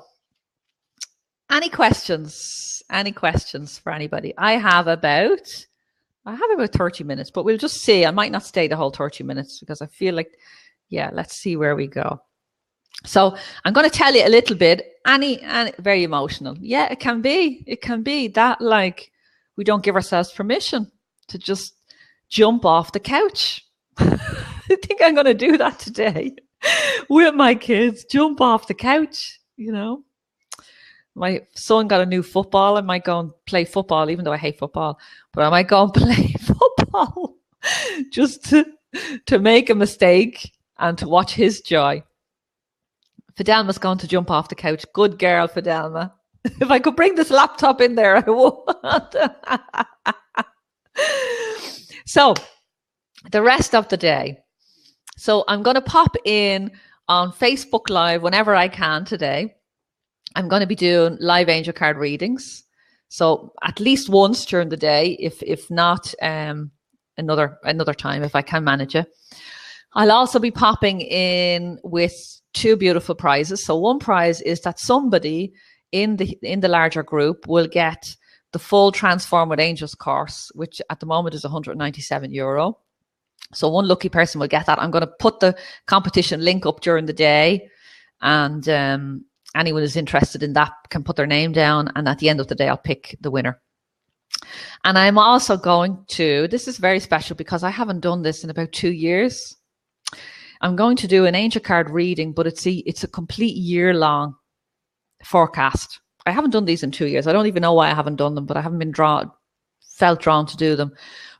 any questions? Any questions for anybody? I have about 30 minutes, but we'll just see. I might not stay the whole 30 minutes because I feel like, yeah, let's see where we go. So I'm going to tell you a little bit, Annie, very emotional. Yeah, it can be that like we don't give ourselves permission to just jump off the couch. I think I'm going to do that today with my kids, jump off the couch, you know. My son got a new football. I might go and play football, even though I hate football, but I might go and play football just to make a mistake and to watch his joy. Fidelma's going to jump off the couch. Good girl, Fidelma. If I could bring this laptop in there, I would. So, the rest of the day. So, I'm going to pop in on Facebook Live whenever I can today. I'm going to be doing live angel card readings. So, at least once during the day, if not another time, if I can manage it. I'll also be popping in with 2 beautiful prizes. So one prize is that somebody in the larger group will get the full Transform with Angels course, which at the moment is €197. So one lucky person will get that. I'm going to put the competition link up during the day, and anyone who's interested in that can put their name down, and at the end of the day I'll pick the winner. And I'm also going to, this is very special because I haven't done this in about 2 years. I'm going to do an angel card reading, but it's a complete year-long forecast. I haven't done these in 2 years. I don't even know why I haven't done them, but I haven't felt drawn to do them.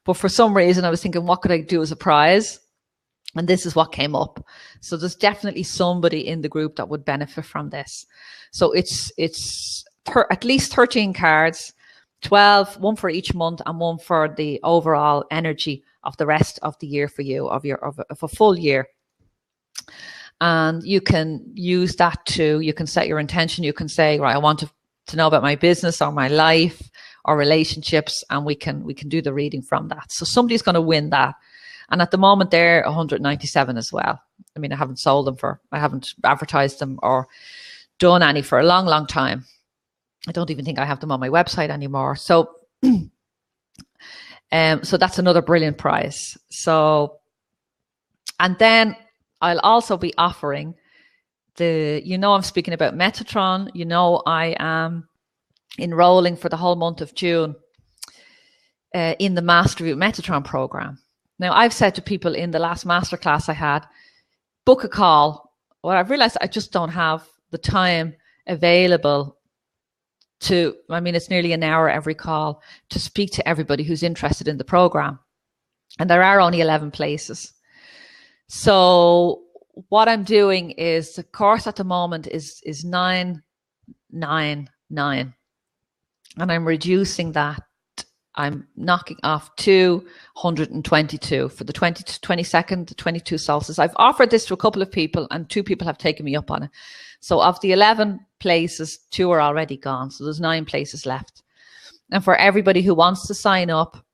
But for some reason, I was thinking, what could I do as a prize? And this is what came up. So there's definitely somebody in the group that would benefit from this. So it's at least 13 cards, 12, one for each month and one for the overall energy of the rest of the year for you, of a full year. And you can use that too. You can set your intention. You can say, right, I want to know about my business or my life or relationships, and we can do the reading from that. So somebody's going to win that. And at the moment, they're 197 as well. I mean, I haven't sold them I haven't advertised them or done any for a long, long time. I don't even think I have them on my website anymore. So, so that's another brilliant prize. So, and then I'll also be offering I'm speaking about Metatron. I am enrolling for the whole month of June in the Mastery of Metatron program. Now, I've said to people in the last masterclass I had, book a call. Well, I've realized I just don't have the time available it's nearly an hour every call to speak to everybody who's interested in the program. And there are only 11 places. So what I'm doing is, the course at the moment is 999, and I'm reducing that. I'm knocking off 222 for the 22nd, the 22 Solstice. I've offered this to a couple of people, and 2 people have taken me up on it. So of the 11 places, 2 are already gone. So there's 9 places left. And for everybody who wants to sign up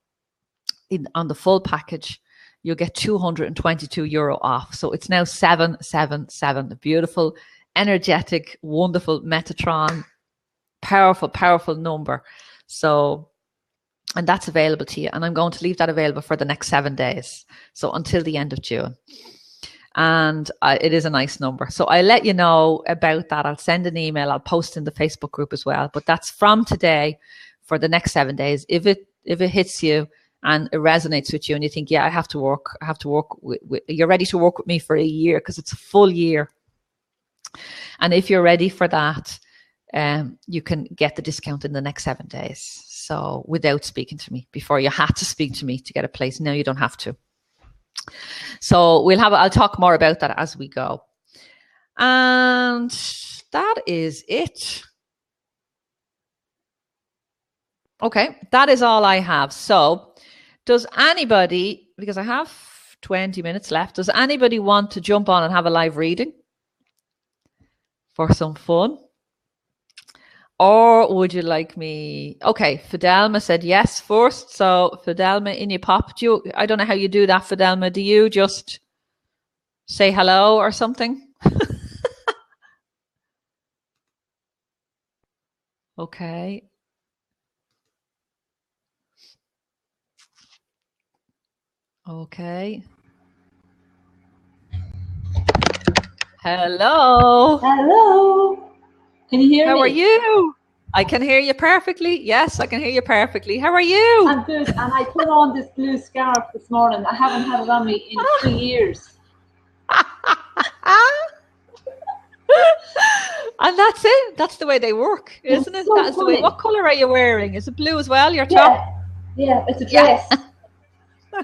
on the full package, you'll get €222 off. So it's now 777. A beautiful, energetic, wonderful Metatron, powerful number. So, and that's available to you. And I'm going to leave that available for the next 7 days. So until the end of June. And it is a nice number. So I'll let you know about that. I'll send an email. I'll post in the Facebook group as well. But that's from today for the next 7 days. If it hits you and it resonates with you, and you think, yeah, I have to work with you're ready to work with me for a year, because it's a full year. And if you're ready for that, you can get the discount in the next 7 days. So without speaking to me. Before you had to speak to me to get a place. Now you don't have to. So I'll talk more about that as we go. And that is it. Okay, that is all I have. So does anybody, because I have 20 minutes left, does anybody want to jump on and have a live reading for some fun? Or would you like me? Okay, Fidelma said yes first. So Fidelma, in your pop. I don't know how you do that, Fidelma. Do you just say hello or something? Okay. Okay. Hello. Hello. Can you hear me? How are you? I can hear you perfectly. Yes, I can hear you perfectly. How are you? I'm good. And I put on this blue scarf this morning. I haven't had it on me in 3 years. And that's it. That's the way they work, isn't it? So That's the way. What color are you wearing? Is it blue as well, your top? Yeah, it's a dress. Yeah.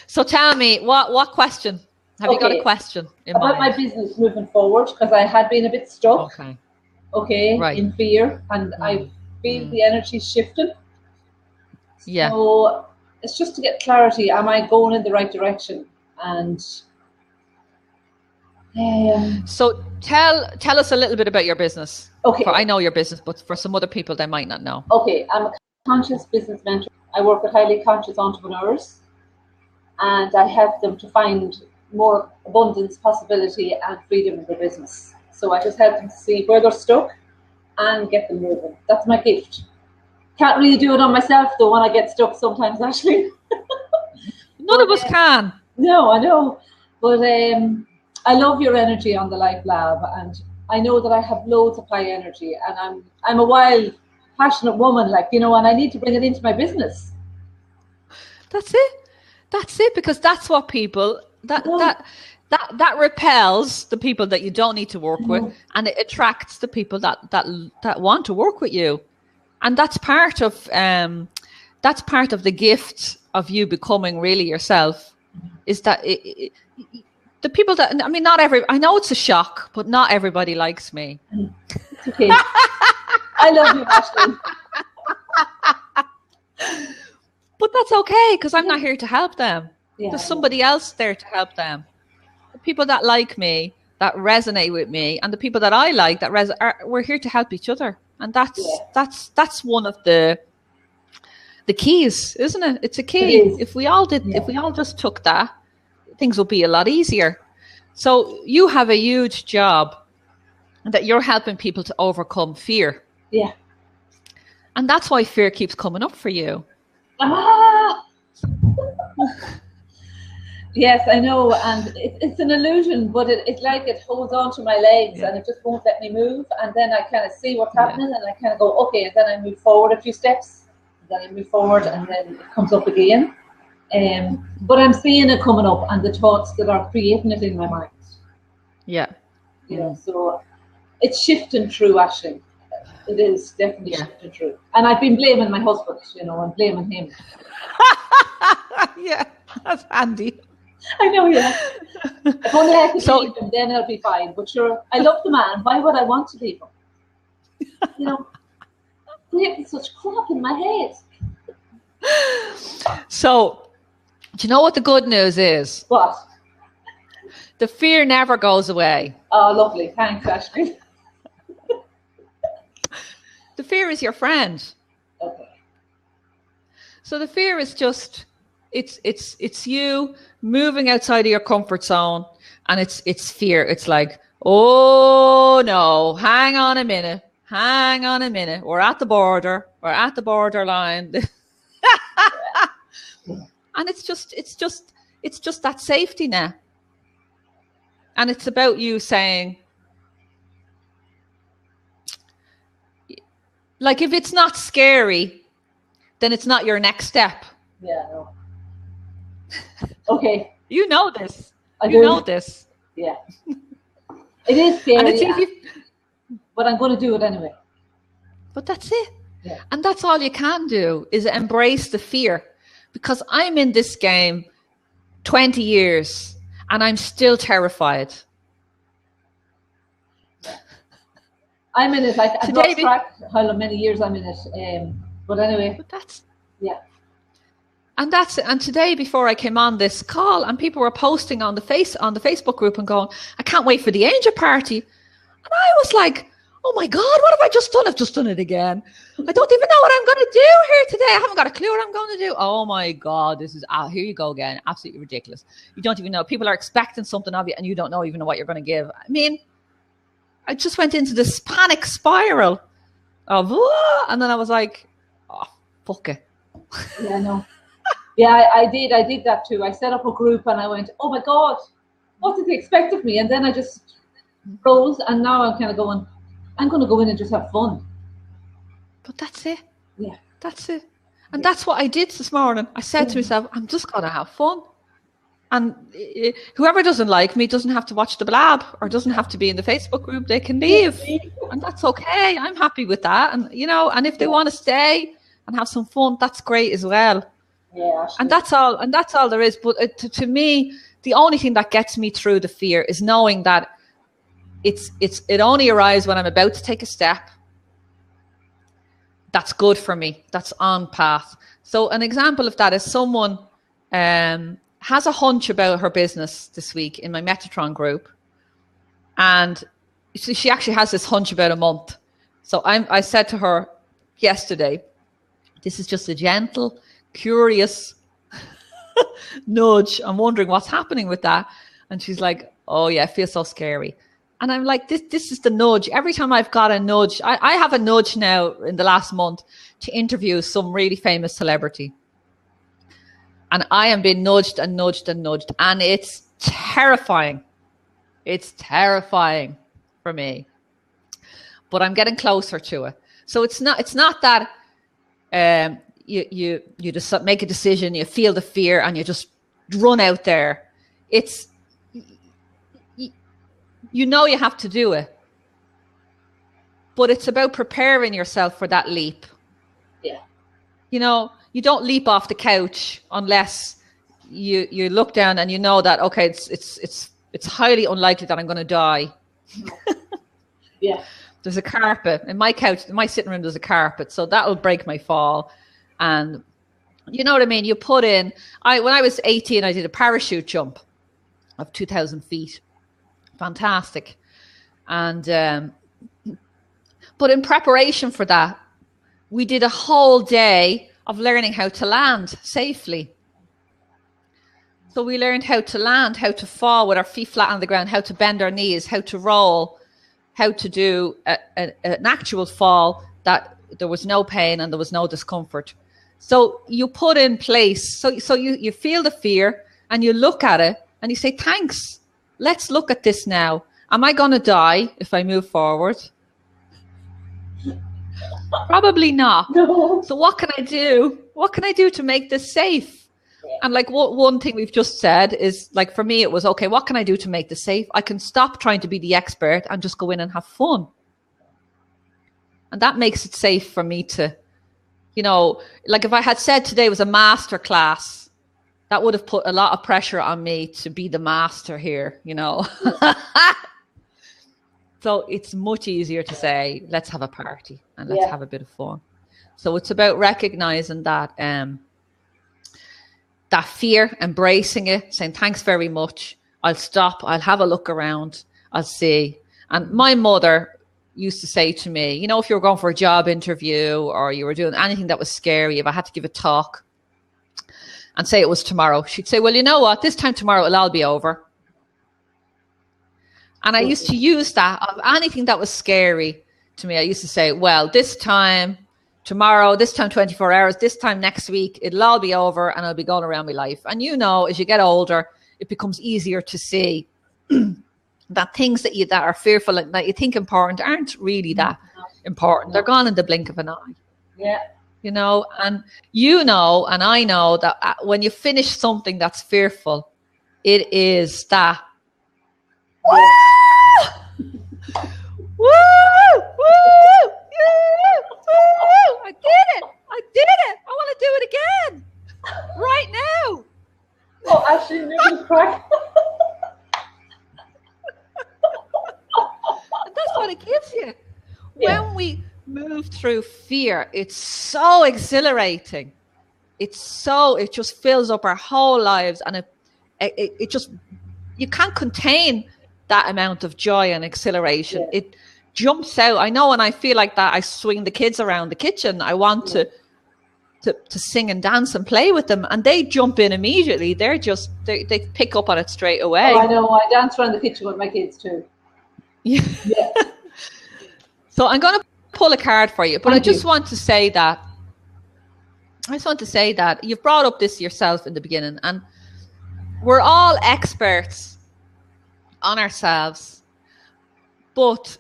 So tell me, what question? Have you got a question in about mind? my business moving forward? Because I had been a bit stuck. Okay, right. In fear, and I feel the energy shifting. Yeah. So it's just to get clarity. Am I going in the right direction? And so tell us a little bit about your business. Okay. I know your business, but for some other people, they might not know. Okay, I'm a conscious business mentor. I work with highly conscious entrepreneurs, and I help them to find more abundance, possibility, and freedom in their business. So I just help them to see where they're stuck and get them moving. That's my gift. Can't really do it on myself though when I get stuck sometimes, actually. None of us can. No, I know. But I love your energy on the Life Lab, and I know that I have loads of high energy, and I'm a wild, passionate woman, and I need to bring it into my business. That's it, because that's what people that repels the people that you don't need to work with, and it attracts the people that want to work with you. And that's part of the gift of you becoming really yourself, is that the people that, I mean, I know it's a shock, but not everybody likes me. It's okay. I love you, Ashley. But that's okay, because I'm not here to help them. Yeah. There's somebody else there to help them. The people that like me, that resonate with me, and the people that I like we're here to help each other. And that's one of the keys, isn't it? It's a key. If we all just took that, things will be a lot easier. So you have a huge job that you're helping people to overcome fear. Yeah. And that's why fear keeps coming up for you. Yes, I know, and it's an illusion, but it's like it holds on to my legs, and it just won't let me move. And then I kind of see what's happening, and I kind of go, okay, and then I move forward a few steps, and then I move forward, and then it comes up again. But I'm seeing it coming up, and the thoughts that are creating it in my mind. Yeah. So it's shifting through, Ashley. It is definitely shifting through. And I've been blaming my husband, I'm blaming him. Yeah, that's handy. I know, yeah. If only I could leave him, then I'll be fine. But sure, I love the man. Why would I want to leave him? You know, creating such crap in my head. So, do you know what the good news is? What? The fear never goes away. Oh, lovely. Thanks, Ashley. The fear is your friend. Okay. So the fear is just, it's you moving outside of your comfort zone, and it's fear. It's like, oh no, hang on a minute. We're at the border. We're at the borderline. And it's just that safety net. And it's about you saying, like, if it's not scary, then it's not your next step. Yeah, no. Okay. You know this. You know this. Yeah. It is scary. And it's easy. But I'm going to do it anyway. But that's it. Yeah. And that's all you can do, is embrace the fear. Because I'm in this game 20 years and I'm still terrified. I'm in it. I've lost track how many years I'm in it. But anyway. But that's, yeah. And today, before I came on this call, and people were posting on the Facebook group and going, I can't wait for the angel party. And I was like, oh my God, what have I just done? I've just done it again. I don't even know what I'm going to do here today. I haven't got a clue what I'm going to do. Oh my God, this is, here you go again. Absolutely ridiculous. You don't even know. People are expecting something of you and you don't even know what you're going to give. I mean, I just went into this panic spiral of, and then I was like, oh, fuck it. Yeah, I know. Yeah, I did that too. I set up a group and I went, oh my God, what did they expect of me? And then I just froze, and now I'm kind of going, I'm going to go in and just have fun. But that's it. Yeah. That's it. And that's what I did this morning. I said to myself, I'm just going to have fun. And whoever doesn't like me doesn't have to watch the blab or doesn't have to be in the Facebook group. They can leave. And that's okay. I'm happy with that. And, and if they want to stay and have some fun, that's great as well. Yeah. And that's all there is. But to me, the only thing that gets me through the fear is knowing that it only arrives when I'm about to take a step that's good for me, that's on path. So an example of that is someone has a hunch about her business this week in my Metatron group, and she actually has this hunch about a month. So I said to her yesterday, this is just a gentle, curious nudge. I'm wondering what's happening with that. And she's like, oh yeah, it feels so scary. And I'm like, this is the nudge. Every time I've got a nudge, I have a nudge now in the last month to interview some really famous celebrity. And I am being nudged and nudged and nudged. And it's terrifying. It's terrifying for me. But I'm getting closer to it. So it's not that you just make a decision, you feel the fear and you just run out there. It's, you have to do it. But it's about preparing yourself for that leap. Yeah. You don't leap off the couch unless you look down and you know that, okay, it's highly unlikely that I'm going to die. Yeah. There's a carpet in my sitting room. There's a carpet, so that will break my fall. And you know what I mean? You put in, when I was 18, I did a parachute jump of 2,000 feet. Fantastic. And, but in preparation for that, we did a whole day of learning how to land safely. So we learned how to land, how to fall with our feet flat on the ground, how to bend our knees, how to roll, how to do an actual fall that there was no pain and there was no discomfort. So you put in place, so you feel the fear and you look at it and you say, thanks, let's look at this now. Am I going to die if I move forward? Probably not. No. So what can I do? What can I do to make this safe? Yeah. And like one thing we've just said is, like, for me, it was, okay, what can I do to make this safe? I can stop trying to be the expert and just go in and have fun. And that makes it safe for me to, like if I had said today was a master class, that would have put a lot of pressure on me to be the master here, you know. So it's much easier to say, let's have a party and let's have a bit of fun. So it's about recognizing that that fear, embracing it, saying, thanks very much. I'll stop. I'll have a look around. I'll see. And my mother used to say to me, you know, if you were going for a job interview or you were doing anything that was scary, if I had to give a talk and say it was tomorrow, she'd say, well, you know what? This time tomorrow, it'll all be over. And I used to use that of anything that was scary to me. I used to say, well, this time tomorrow, this time 24 hours, this time next week, it'll all be over and I'll be going around my life. And you know, as you get older, it becomes easier to see that things that are fearful and that you think important aren't really that important. They're gone in the blink of an eye. Yeah. You know, and you know, and I know that when you finish something that's fearful, it is that. Woo! Woo! Woo! I did it! I did it! I want to do it again! Right now! Oh, actually, nearly crack. And that's what it gives you. When we move through fear, it's so exhilarating. It just fills up our whole lives, and it just, you can't contain that amount of joy and exhilaration. It jumps out. I know when I feel like that, I swing the kids around the kitchen. I want to sing and dance and play with them, and they jump in immediately. They're just, they pick up on it straight away. Oh, I know. I dance around the kitchen with my kids too. Yeah. So I'm going to pull a card for you, but I just want to say that you've brought up this yourself in the beginning, and we're all experts on ourselves. But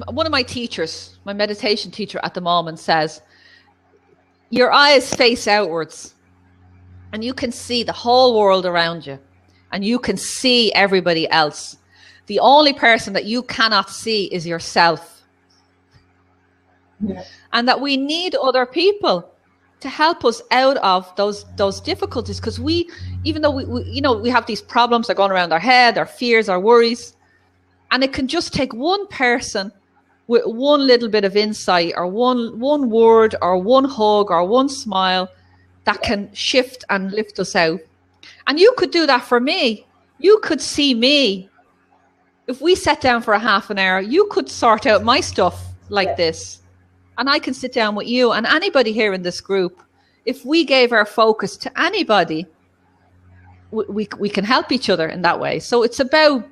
one of my teachers, my meditation teacher at the moment, says, your eyes face outwards and you can see the whole world around you and you can see everybody else. The only person that you cannot see is yourself. Yeah. And that we need other people to help us out of those difficulties, because even though we have these problems that are going around our head, our fears, our worries, and it can just take one person with one little bit of insight or one word or one hug or one smile that can shift and lift us out. And you could do that for me. You could see me. If we sat down for a half an hour, you could sort out my stuff like this. And I can sit down with you and anybody here in this group. If we gave our focus to anybody, we can help each other in that way. So it's about,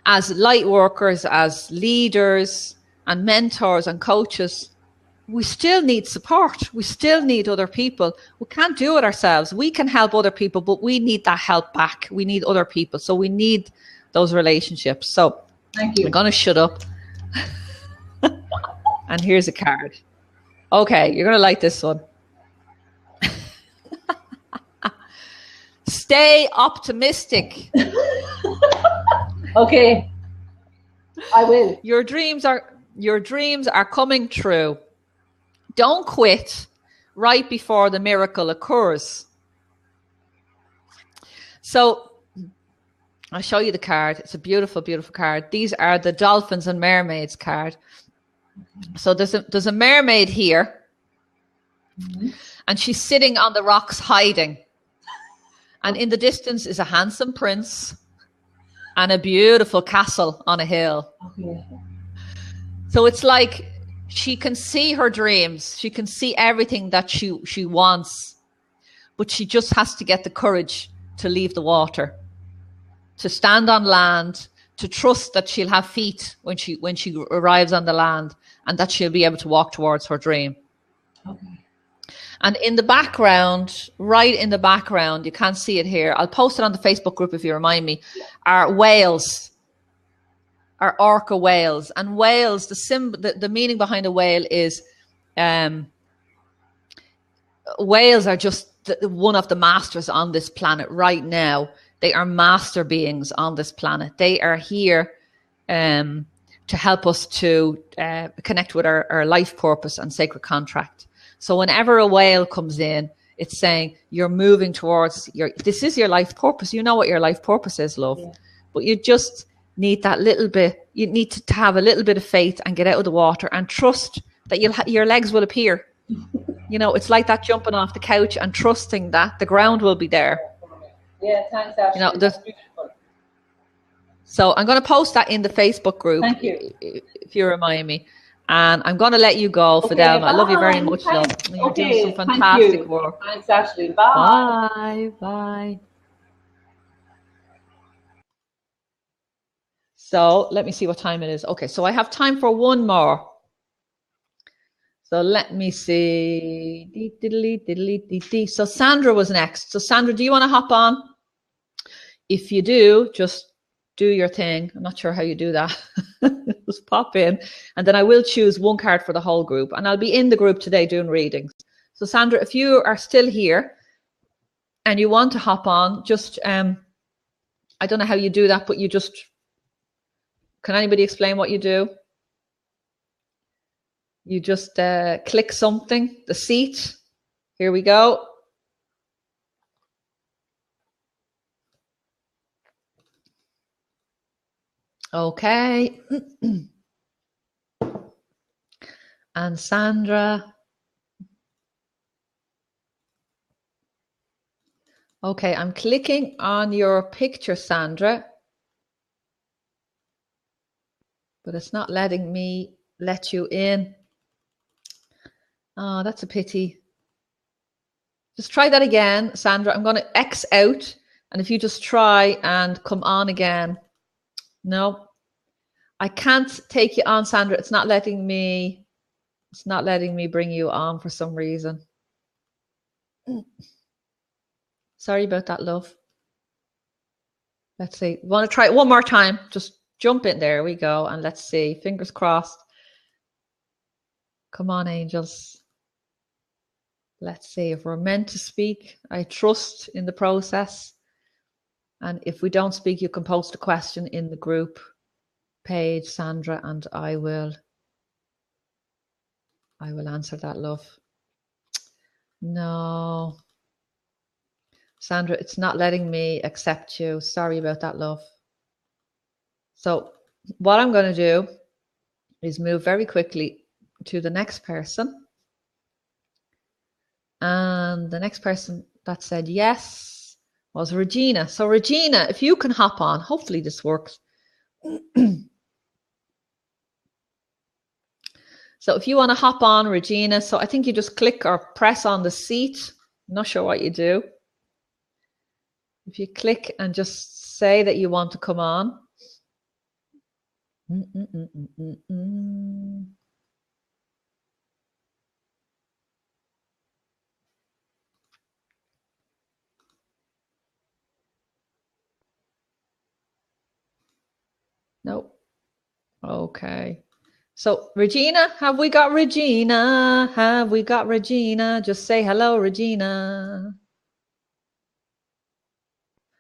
as light workers, as leaders and mentors and coaches, we still need support. We still need other people. We can't do it ourselves. We can help other people, but we need that help back. We need other people. So we need those relationships. So thank you. I'm going to shut up. And here's a card. Okay, you're going to like this one. Stay optimistic. Okay, I will. Your dreams are coming true. Don't quit right before the miracle occurs. So I'll show you the card. It's a beautiful, beautiful card. These are the dolphins and mermaids card. So there's a mermaid here, and she's sitting on the rocks hiding. And in the distance is a handsome prince and a beautiful castle on a hill. Okay. So it's like she can see her dreams. She can see everything that she wants, but she just has to get the courage to leave the water, to stand on land, to trust that she'll have feet when she arrives on the land, and that she'll be able to walk towards her dream. Okay. And in the background, right in the background, you can't see it here. I'll post it on the Facebook group if you remind me, are whales, are orca whales. And whales, the meaning behind a whale is, whales are just one of the masters on this planet right now. They are master beings on this planet. They are here to help us to connect with our life purpose and sacred contract. So whenever a whale comes in, It's saying you're moving towards this is your life purpose. You know what your life purpose is, love. Yeah. But you just need that little bit. You need to have a little bit of faith and get out of the water and trust that your legs will appear. You know, it's like that jumping off the couch and trusting that the ground will be there. Yeah, thanks, Ashley. You know, that's beautiful. So I'm going to post that in the Facebook group. Thank you. If you remind me. And I'm going to let you go, okay, Fidelma. I love you very much, love. You're doing some fantastic work. Thanks, Ashley. Bye. Bye. Bye. So let me see what time it is. Okay, so I have time for one more. So let me see. So Sandra was next. So Sandra, do you want to hop on? If you do, just do your thing. I'm not sure how you do that. Just pop in. And then I will choose one card for the whole group. And I'll be in the group today doing readings. So Sandra, if you are still here and you want to hop on, just, I don't know how you do that, but you just, can anybody explain what you do? You just click something, the seat. Here we go. Okay. And Sandra. Okay, I'm clicking on your picture, Sandra. But it's not letting me let you in. Oh, that's a pity. Just try that again, Sandra. I'm going to X out. And if you just try and come on again. No, I can't take you on, Sandra. It's not letting me bring you on for some reason. Sorry about that, love. Let's see. Want to try it one more time? Just jump in. There we go. And let's see. Fingers crossed. Come on, angels. Let's see if we're meant to speak. I trust in the process. And if we don't speak, you can post a question in the group page, Sandra, and I will answer that, love. No. Sandra, it's not letting me accept you. Sorry about that, love. So what I'm going to do is move very quickly to the next person. And the next person that said yes was Regina. So Regina, if you can hop on, hopefully this works. So if you want to hop on, Regina, so I think you just click or press on the seat. I'm not sure what you do. If you click and just say that you want to come on. Nope. Okay. So Regina, have we got Regina? Have we got Regina? Just say hello, Regina.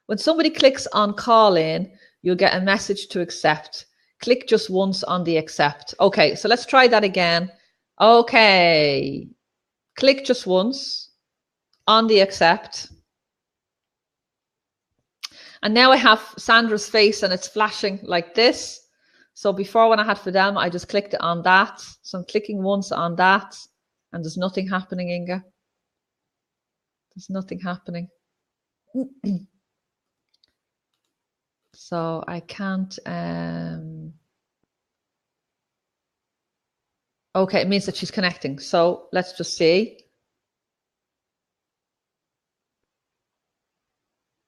When somebody clicks on call in, you'll get a message to accept. Click just once on the accept. Okay, so let's try that again. Okay. Click just once on the accept. And now I have Sandra's face and it's flashing like this. So before when I had Fidelma, I just clicked it on that. So I'm clicking once on that and there's nothing happening, Inga. There's nothing happening. So I can't, okay, it means that she's connecting. So let's just see.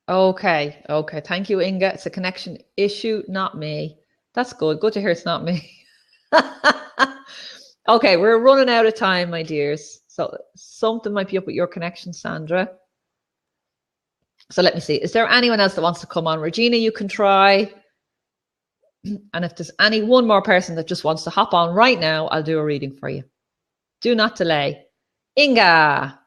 Okay, okay. Thank you, Inga. It's a connection issue, not me. That's good. Good to hear it's not me. Okay, we're running out of time, my dears. So something might be up with your connection, Sandra. So let me see. Is there anyone else that wants to come on? Regina, you can try. And if there's one more person that just wants to hop on right now, I'll do a reading for you. Do not delay. Inga.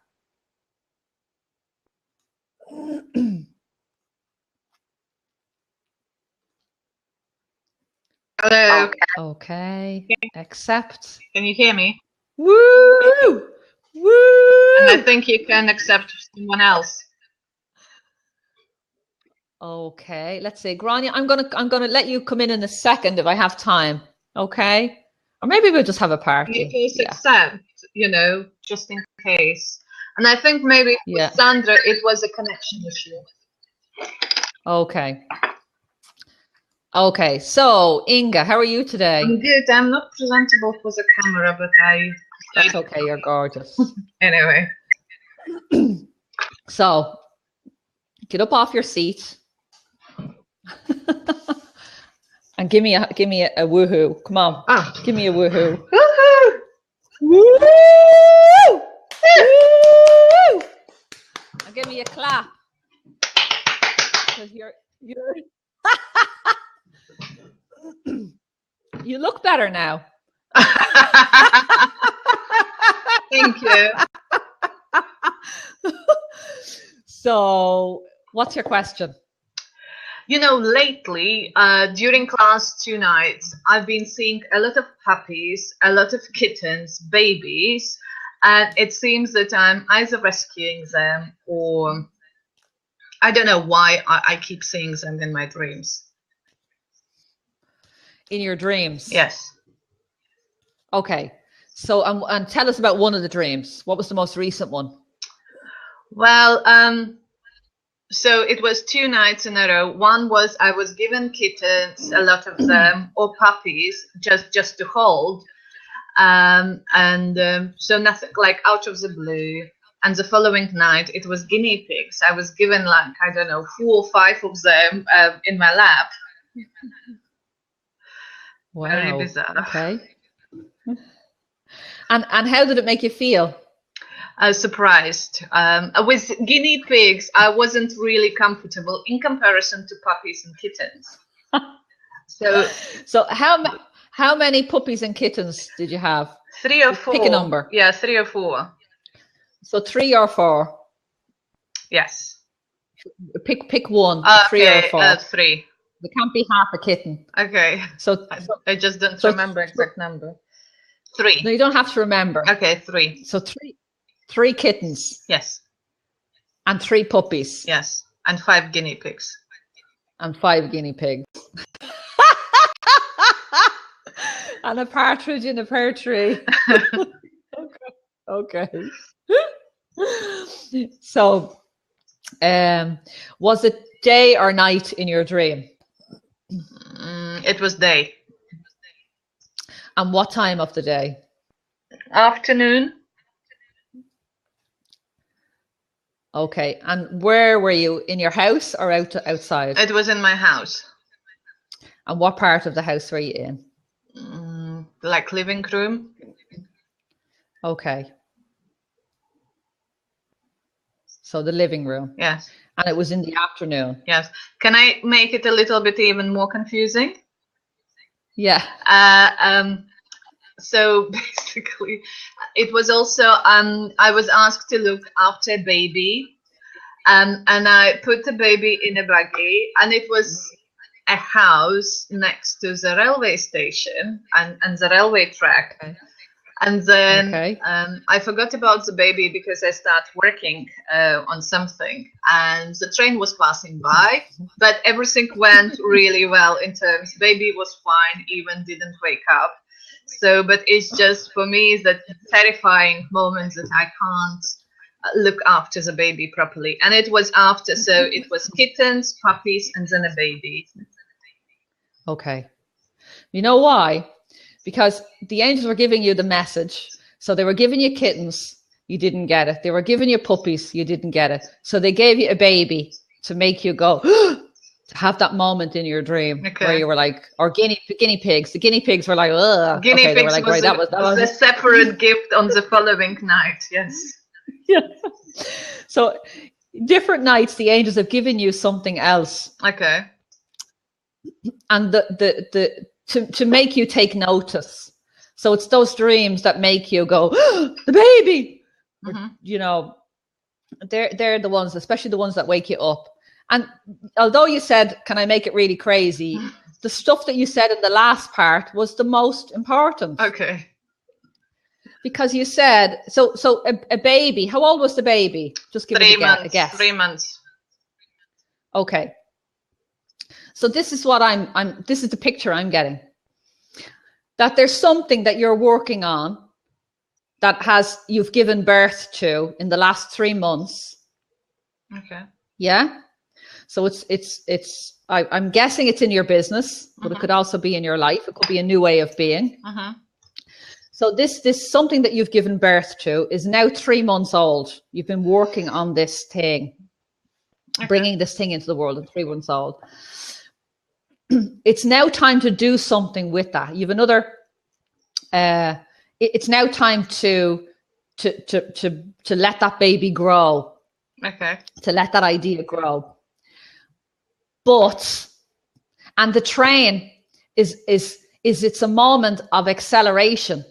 Hello. Okay. Accept. Can you hear me? Woo! Woo! And I think you can accept someone else. Okay, let's see. Grania, I'm gonna let you come in a second if I have time. Okay? Or maybe we'll just have a party. You just accept, just in case. And I think maybe with Sandra, it was a connection issue. Okay. Okay, so Inga, how are you today? I'm good. I'm not presentable for the camera, but That's okay, you're gorgeous. Anyway. So, get up off your seat. And give me a woohoo. Come on. Oh. Give me a woohoo. Woohoo! Woo! Woo! And give me a clap. Because you're you look better now. Thank you. So, what's your question? Lately, during class 2 nights, I've been seeing a lot of puppies, a lot of kittens, babies, and it seems that I'm either rescuing them or I don't know why I keep seeing them in my dreams. In your dreams? Yes. Okay. So, and tell us about one of the dreams. What was the most recent one? Well, so it was 2 nights in a row. One was I was given kittens, a lot of them, or puppies, just to hold. So nothing like out of the blue. And the following night, it was guinea pigs. I was given 4 or 5 of them in my lap. Wow. Very bizarre. Okay. And how did it make you feel? Surprised. With guinea pigs, I wasn't really comfortable in comparison to puppies and kittens. So how many puppies and kittens did you have? 3 or 4. Pick a number. Yeah, 3 or 4. So 3 or 4. Yes. Pick one. Okay, 3 or 4. 3. There can't be half a kitten. Okay. So I just don't remember exact number. 3. No, you don't have to remember. Okay, 3. So 3 kittens. Yes. And 3 puppies. Yes. And 5 guinea pigs. And 5 guinea pigs. And a partridge in a pear tree. Okay. So, was it day or night in your dream? It was day. And what time of the day? Afternoon. Okay. And where were you? In your house or outside? It was in my house. And what part of the house were you in? Like living room. Okay. So the living room. Yes. And it was in the afternoon. Yes. Can I make it a little bit even more confusing? Yeah. So basically, it was also I was asked to look after a baby, and I put the baby in a buggy, and it was a house next to the railway station and the railway track. Okay. And then Okay. I forgot about the baby because I started working on something, and the train was passing by, but everything went really well in terms. Baby was fine, even didn't wake up. So, but it's just for me that terrifying moment that I can't look after the baby properly. And it was after, so it was kittens, puppies, and then a baby. Okay. You know why? Because the angels were giving you the message. So they were giving you kittens, you didn't get it. They were giving you puppies, you didn't get it. So they gave you a baby to make you go, to have that moment in your dream where you were like, or guinea pigs. The guinea pigs were like, ugh. Guinea pigs were like, was, right, that was a separate gift on the following night. Yes. Yeah. So different nights, the angels have given you something else. Okay. And to make you take notice. So it's those dreams that make you go, the baby. Mm-hmm. You know, they're the ones, especially the ones that wake you up. And although you said, can I make it really crazy? The stuff that you said in the last part was the most important. Okay. Because you said, so a baby, how old was the baby? Just give me a guess. 3 months. Okay. So this is what this is the picture I'm getting. That there's something that you're working on that you've given birth to in the last 3 months. Okay. Yeah. So I'm guessing it's in your business, but it could also be in your life. It could be a new way of being. So this something that you've given birth to is now 3 months old. You've been working on this thing, bringing this thing into the world at 3 months old. It's now time to do something with that. You've another. It's now time to let that baby grow. Okay. To let that idea grow. And the train is it's a moment of acceleration.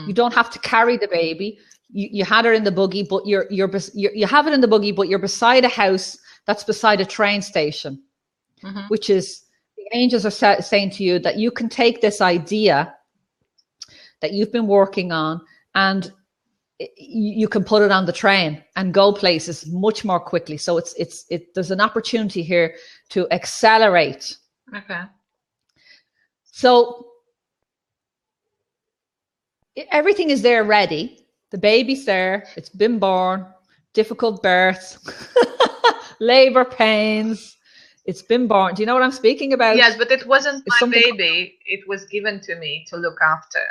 You don't have to carry the baby. You had her in the buggy, but you have it in the buggy, but you're beside a house that's beside a train station, which is the angels are saying to you that you can take this idea that you've been working on and you can put it on the train and go places much more quickly. So there's an opportunity here to accelerate. Okay. So everything is there ready. The baby's there. It's been born. Difficult birth. Labor pains. It's been born. Do you know what I'm speaking about? Yes, but it wasn't my baby. It was given to me to look after.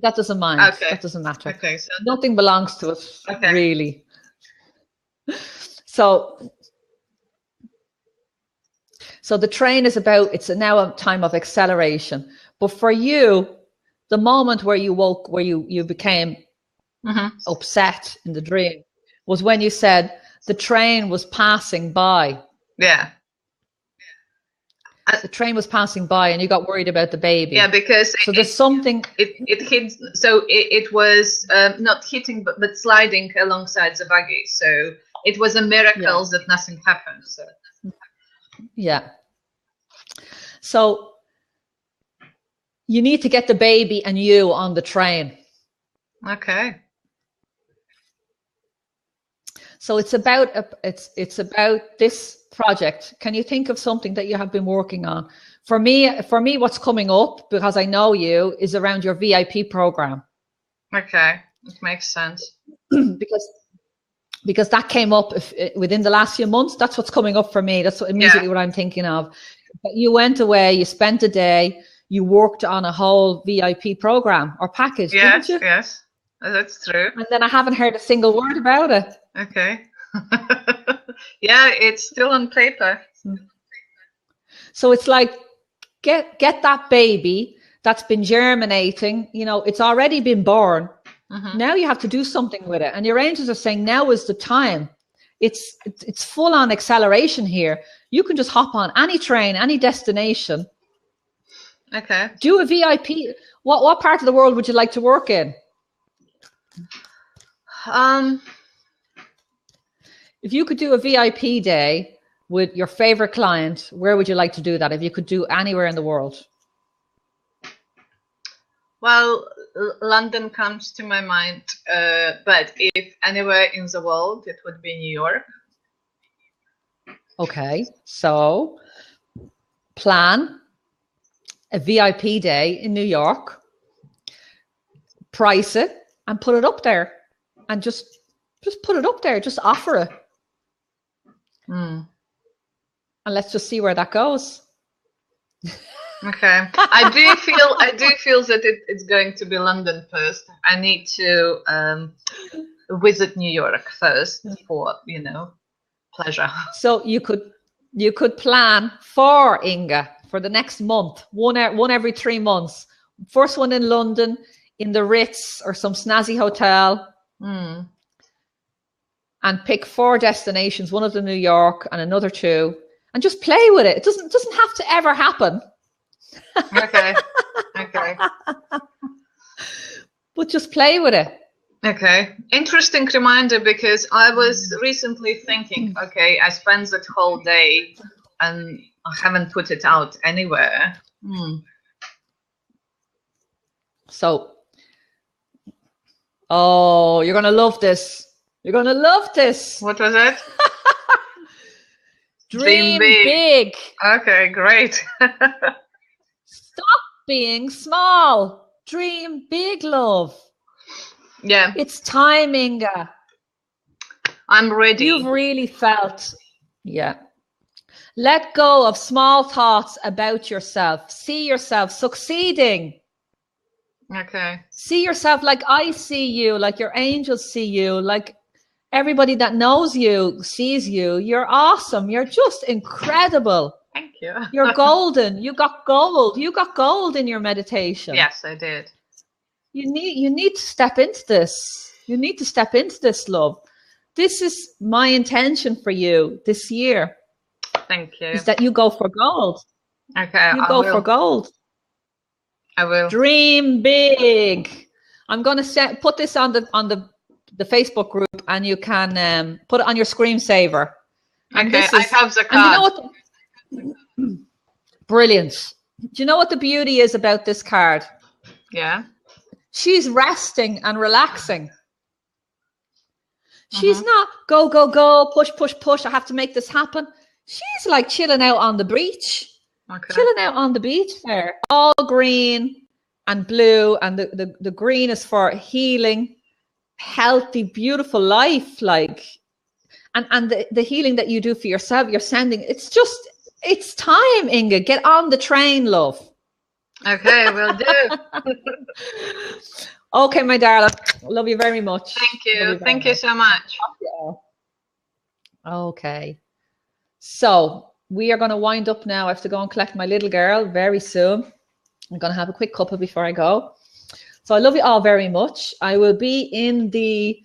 That doesn't mind. Okay. That doesn't matter. Okay. So nothing belongs to us, really. So the train is it's now a time of acceleration. But for you, the moment where you woke, where you became upset in the dream, was when you said the train was passing by. Yeah. The train was passing by and you got worried about the baby. Yeah, because there's something. It hit. So it was not hitting, but sliding alongside the buggy. So it was a miracle that nothing happened. So. Yeah. So you need to get the baby and you on the train. Okay. So it's about this project. Can you think of something that you have been working on? For me, what's coming up, because I know you, is around your VIP program. Okay, it makes sense. because that came up within the last few months. That's what's coming up for me. That's immediately what I'm thinking of. But you went away, you spent a day, you worked on a whole VIP program or package, didn't you? Yes, that's true. And then I haven't heard a single word about it. Okay. Yeah, it's still on paper. So it's like, get that baby that's been germinating, it's already been born. Now you have to do something with it. And your angels are saying now is the time. It's full on acceleration here. You can just hop on any train, any destination. Okay. Do a VIP. What part of the world would you like to work in? If you could do a VIP day with your favorite client, where would you like to do that? If you could do anywhere in the world? Well, London comes to my mind, but if anywhere in the world, it would be New York. Okay, so plan a VIP day in New York, price it, and put it up there, and just put it up there. Just offer it, and let's just see where that goes. Okay, I do feel that it's going to be London first. I need to visit New York first for pleasure. So you could plan for Inga for the next month, one every 3 months. First one in London, in the Ritz or some snazzy hotel, and pick 4 destinations, one of them New York and another 2, and just play with it. It doesn't have to ever happen. Okay. But just play with it. Okay. Interesting reminder, because I was recently thinking, okay, I spent that whole day and I haven't put it out anywhere. So Oh, you're going to love this. You're going to love this. What was it? Dream big. Okay, great. Stop being small. Dream big, love. Yeah, It's time, Inga. I'm ready. You've really felt, yeah. Let go of small thoughts about yourself. See yourself succeeding. Okay. See yourself like I see you, like your angels see you, like everybody that knows you sees you. You're awesome. You're just incredible. Thank you. You're golden. You got gold. You got gold in your meditation. Yes, I did. You need to step into this. You need to step into this, love. This is my intention for you this year. Thank you. Is that you go for gold. Okay, You go for gold. I will. Dream big. I'm going to put this on the Facebook group, and you can put it on your screensaver. And okay, I have the card. You know what? Brilliant. Do you know what the beauty is about this card? Yeah. She's resting and relaxing. She's not go, go, go, push, push, push. I have to make this happen. She's like chilling out on the beach. Okay. Chilling out on the beach there. All green and blue. And the green is for healing, healthy, beautiful life. Like, and the healing that you do for yourself, you're sending. It's time, Inga. Get on the train, love. Okay, will do. Okay, my darling. Love you very much. Thank you. Thank you so much. Okay. So we are going to wind up now. I have to go and collect my little girl very soon. I'm going to have a quick cuppa before I go. So I love you all very much. I will be in the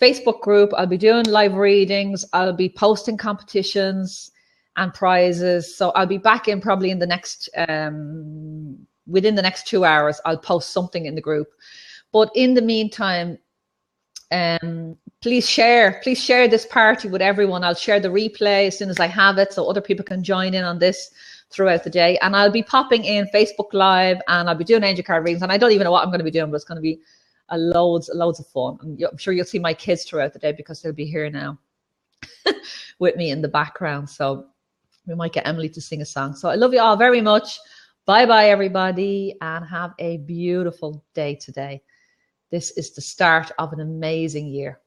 Facebook group. I'll be doing live readings. I'll be posting competitions and prizes. So I'll be back in probably in the next, within the next 2 hours, I'll post something in the group. But in the meantime, please share this party with everyone. I'll share the replay as soon as I have it so other people can join in on this throughout the day. And I'll be popping in Facebook Live, and I'll be doing angel card readings. And I don't even know what I'm going to be doing, but it's going to be loads of fun. And I'm sure you'll see my kids throughout the day because they'll be here now with me in the background. So we might get Emily to sing a song. So I love you all very much. Bye-bye, everybody, and have a beautiful day today. This is the start of an amazing year.